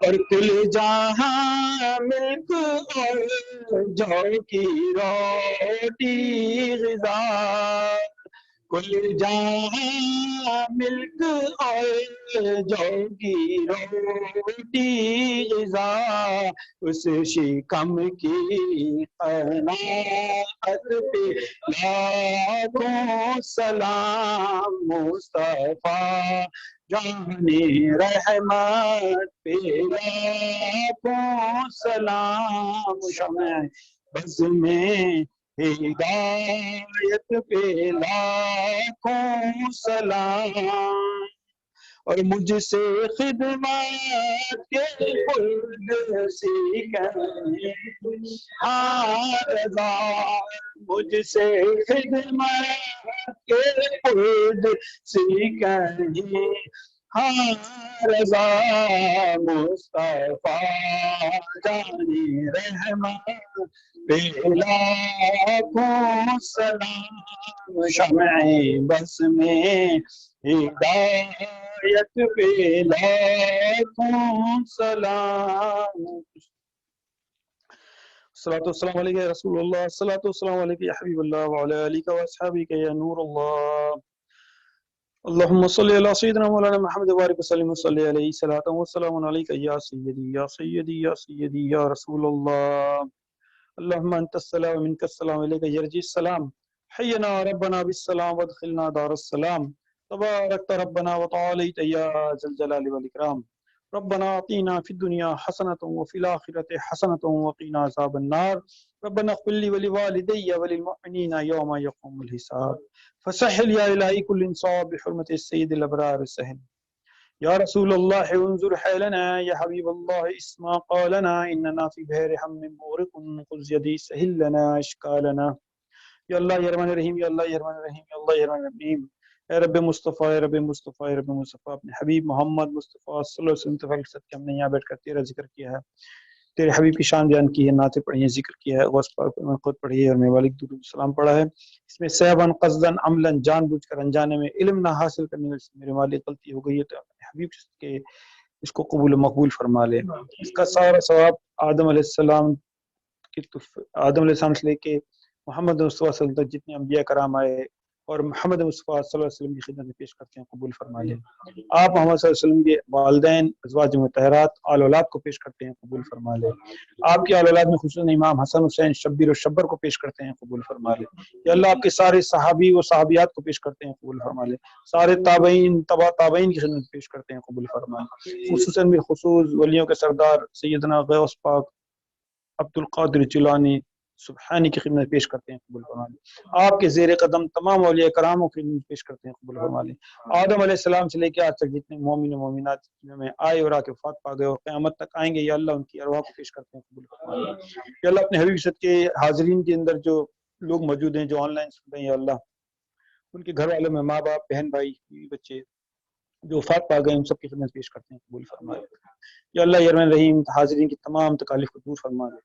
اور کل جہاں ملک اور جو کی روٹی غذا کل جہاں ملک اور جو کی روٹی غذا اس شکم کی قناعت پہ لاکھوں سلام مصطفیٰ جانی رحمت پہ لاکھوں سلام شمع بز میں ہدایت پہ لاکھوں سلام اور مجھ سے خدمت کے خود سیکھیں رضا مجھ سے خدمت کے خود سیکھیں رضا مصطفیٰ جانی رحمت پہ لاکھوں سلام شمع بز میں ہدایت پہ لاکھوں سلام الصلاة والسلام علیکہ یا رسول اللہ الصلاة والسلام علیکہ یا حبیب اللہ وعلی آلکہ واصحابکہ یا نور اللہ اللہم صلی علی سیدنا مولانا محمد وبارک وسلم صلی علیہ صلاۃ والسلام علیکہ یا سیدی یا سیدی یا سیدی یا رسول اللہ اللہم انت السلام ومنک السلام علیکہ یرجی السلام حینا ربنا بالسلام وادخلنا دار السلام تبارکت ربنا وتعالیت یا ذا الجلال والاکرام ربنا اعطینا فی الدنیا حسنۃ وفی الآخرۃ حسنۃ وقنا عذاب النار ربنا اغفر لی ولوالدی وللمؤمنین یوم یقوم الحساب فسهل یا الہی کل انصاب بحرمت السید الابرار سہل یا رسول اللہ انظر حالنا یا حبیب اللہ اسمع قالنا اننا فی بحر ہم مغرق خذ یدی سہل لنا اشکالنا یا اللہ یا رحمن الرحیم یا اللہ یا رحمن الرحیم یا اللہ یا رحمن الرحیم اے رب مصطفیٰ اے رب مصطفیٰ اے رب مصطفیٰ اپنے حبیب محمد مصطفیٰ صلی اللہ علیہ وسلم تفضل کے ہم نے یہاں بیٹھ کر تیرا ذکر کیا ہے، تیرے حبیب کی شان بیان کی ہے، نعتیں پڑھی ہیں، ذکر کیا ہے، غوث پاک میں خود پڑھی ہے اور میں والد درود السلام پڑھا ہے، اس میں سہباً قصداً عملاً جان بوجھ کر انجانے میں علم نہ حاصل کرنے میں میرے والد غلطی ہو گئی ہے تو اپنے حبیب کے اس کو قبول و مقبول فرما لے۔ اس کا سارا ثواب آدم علیہ السلام سے لے کے محمد مصطفیٰ صلی اللہ علیہ وسلم تک جتنے انبیاء کرام آئے اور محمد مصطفیٰ صلی اللہ علیہ وسلم کی خدمت میں پیش کرتے ہیں قبول فرما لیں۔ آپ محمد صلی اللہ علیہ وسلم کے والدین ازواج مطہرات آل اولاد کو پیش کرتے ہیں قبول فرما لیں۔ آپ کے آل اولاد میں خصوصاً امام حسن حسین شبیر و شبر کو پیش کرتے ہیں قبول فرما لیں۔ یا اللہ آپ کے سارے صحابی و صحابیات کو پیش کرتے ہیں قبول فرما لیں۔ سارے تابعین تبع تابعین کی خدمت پیش کرتے ہیں قبول فرما لیں۔ خصوصاً بالخصوص ولیوں کے سردار سیدنا غوث پاک عبد القادر جیلانی سبحانی کی خدمت پیش کرتے ہیں قبول فرما لیں۔ آپ کے زیر قدم تمام اولیاء کرام کی خدمت پیش کرتے ہیں قبول فرما لیں۔ آدم علیہ السلام سے لے کے آج تک جتنے مومن و مومنات میں آئے اور آ کے وفات پا گئے اور قیامت تک آئیں گے، یا اللہ ان کی ارواح کو پیش کرتے ہیں قبول فرما لیں۔ یا اللہ اپنے حبیب صد کے حاضرین کے اندر جو لوگ موجود ہیں جو آن لائن سن رہے ہیں، یا اللہ ان کے گھر والوں میں ماں باپ بہن بھائی بیوی بچے جو وفات پا گئے ان سب کی خدمت پیش کرتے ہیں قبول فرما لیں۔ یا اللہ یرحم رحیم حاضرین کی تمام تکالیف کو دور فرما دے۔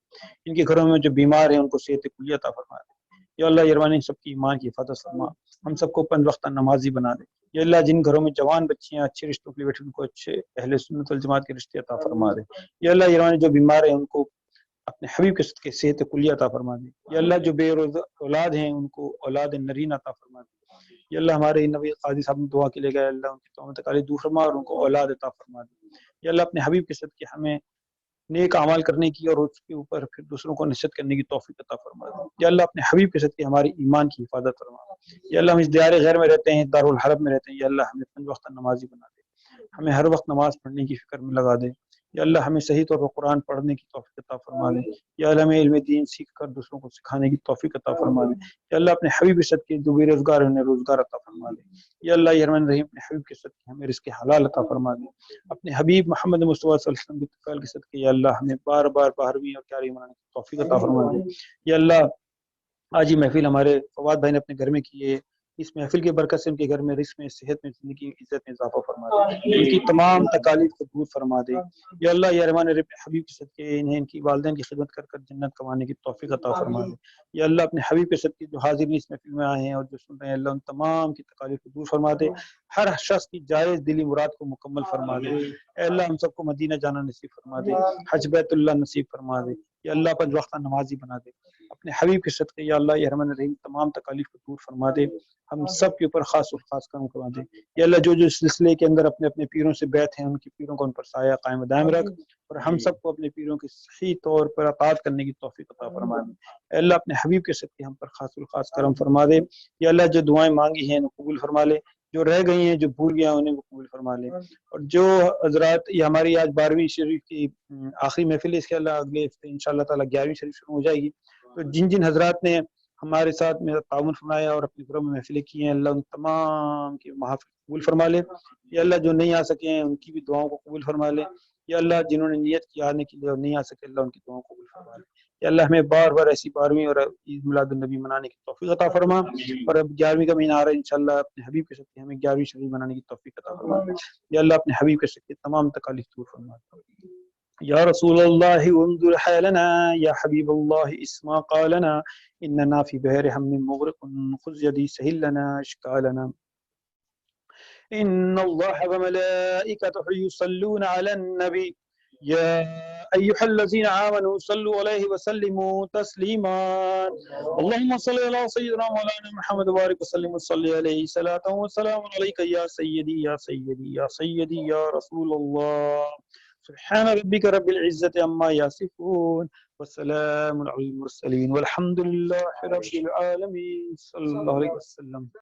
ان کے گھروں میں جو بیمار ہیں ان کو صحت کلیہ عطا فرما دے۔ یا اللہ یرحم سب کی ایمان کی حفاظت فرما، ہم سب کو پنج وقتہ نمازی بنا دے۔ یا اللہ جن گھروں میں جوان بچیاں اچھے رشتوں کے لیے بیٹھے ان کو اچھے اہل سنت والجماعت کے رشتے عطا فرما دے۔ یا اللہ یرحم جو بیمار ہیں ان کو اپنے حبیب کے صدقے صحت کلیہ عطا فرما دے۔ یا اللہ جو بے اولاد ہیں ان کو اولاد نرین عطا فرما دے۔ یا اللہ ہمارے نبی قاضی صاحب نے دعا کے لے گئے، اللہ ان کی تمام تکالیف دور فرما اور ان کو اولاد عطا فرما دے۔ یا اللہ اپنے حبیب کے صدقے ہمیں نیک اعمال کرنے کی اور اس کے اوپر پھر دوسروں کو نصیحت کرنے کی توفیق عطا فرما دے۔ یا اللہ اپنے حبیب کے صدقے ہماری ایمان کی حفاظت فرما۔ یا اللہ ہم اس دیار غیر میں رہتے ہیں، دارالحرب میں رہتے ہیں، یا اللہ ہمیں پنج وقت نمازی بنا دے، ہمیں ہر وقت نماز پڑھنے کی فکر میں لگا دے۔ یا اللہ ہمیں صحیح طور پر قرآن پڑھنے کی توفیق عطا فرما دے۔ یا اللہ ہمیں علم دین سیکھ کر دوسروں کو سکھانے کی توفیق عطا فرما دے۔ یا اللہ اپنے حبیب کے صدقے جو بے روزگار ہیں انہیں روزگار عطا فرما دے۔ یا اللہ یرحم رحیم اپنے حبیب کے صدقے ہمیں رزق حلال عطا فرما دے۔ اپنے حبیب محمد مصطفیٰ صلی اللہ علیہ وسلم کے اتقال کے صدقے یا اللہ ہمیں بار بار 12ویں اور 11ویں منانے کی توفیق عطا فرما دے۔ یا اللہ آج یہ محفل ہمارے فواد بھائی نے اپنے گھر میں کی ہے، اس محفل کی برکت سے ان کے گھر میں رزق میں صحت میں زندگی عزت میں اضافہ فرما دے، ان کی تمام تکالیف کو دور فرما دے۔ یا اللہ یا رحمان حبیب کے صدقے انہیں ان کی والدین کی خدمت کر کر جنت کمانے کی توفیق عطا فرما دے۔ یا اللہ اپنے حبیب کے صدقے جو حاضرین اس محفل میں آئے ہیں اور جو سن رہے ہیں، اللہ ان تمام کی تکالیف کو دور فرما دے، ہر شخص کی جائز دلی مراد کو مکمل فرما دے۔ اے اللہ ہم سب کو مدینہ جانا نصیب فرما دے، حج بیت اللہ نصیب فرما دے۔ یا اللہ پنج وقتہ نمازی بنا دے، اپنے حبیب کے صدقے یا اللہ یا رحمان الرحیم تمام تکالیف کو دور فرما دے، ہم سب کے اوپر خاص اور خاص کرم کروا دے۔ یا اللہ جو جو سلسلے کے اندر اپنے اپنے پیروں سے بیعت ہیں ان کی پیروں کو ان پر سایہ قائم دائم رکھ، اور ہم سب کو اپنے پیروں کی صحیح طور پر اطاعت کرنے کی توفیق عطا فرما دے۔ اے اللہ اپنے حبیب کے صدقے ہم پر خاص اور خاص کرم فرما دے۔ یا اللہ جو دعائیں مانگی ہیں انہیں قبول فرما لے، جو رہ گئی ہیں جو بھول گیا انہیں قبول فرما لے، اور جو حضرات یہ ہماری آج 12ویں شریف کی آخری محفل ہے، اس کے اللہ اگلے ہفتے انشاءاللہ تعالیٰ 11ویں شریف شروع ہو جائے گی، تو جن جن حضرات نے ہمارے ساتھ میرا تعاون فرمایا اور اپنے گھروں میں محفلیں کی ہیں، اللہ ان تمام کی محافل قبول فرما لے۔ یا اللہ جو نہیں آ سکے ہیں ان کی بھی دعاؤں کو قبول فرما لے۔ یا اللہ جنہوں نے نیت کی آنے کے لیے اور نہیں آ سکے، اللہ ان کی دعاؤں کو قبول فرما لے۔ یا اللہ ہمیں بار بار ایسی 12ویں اور عید میلاد النبی منانے کی توفیق عطا فرما، اور اب 11ویں کا مہینہ آ رہا ہے انشاءاللہ اپنے حبیب کے صدقے ہمیں 11ویں شریف منانے کی توفیق عطا فرما۔ یا اللہ اپنے حبیب کے صدقے تمام تکالیف دور فرما۔ یا رسول اللہ انظر حالنا، یا حبیب اللہ اسمع قالنا، اننا فی بحر ہم مغرق خذ یدی سہل لنا اشکالنا۔ ان اللہ وملائکتہ یصلون علی النبی یا ایہا الذین آمنوا صلوا علیہ وسلموا تسلیما۔ اللہم صلی علی سیدنا مولانا محمد وبارک وسلم وصلی علیہ صلاۃ وسلام علیک یا سیدی یا سیدی یا سیدی یا رسول اللہ۔ سبحان ربک رب العزة عما یصفون وسلام علی المرسلین والحمد للہ رب العالمین۔ صلی اللہ علیہ وسلم۔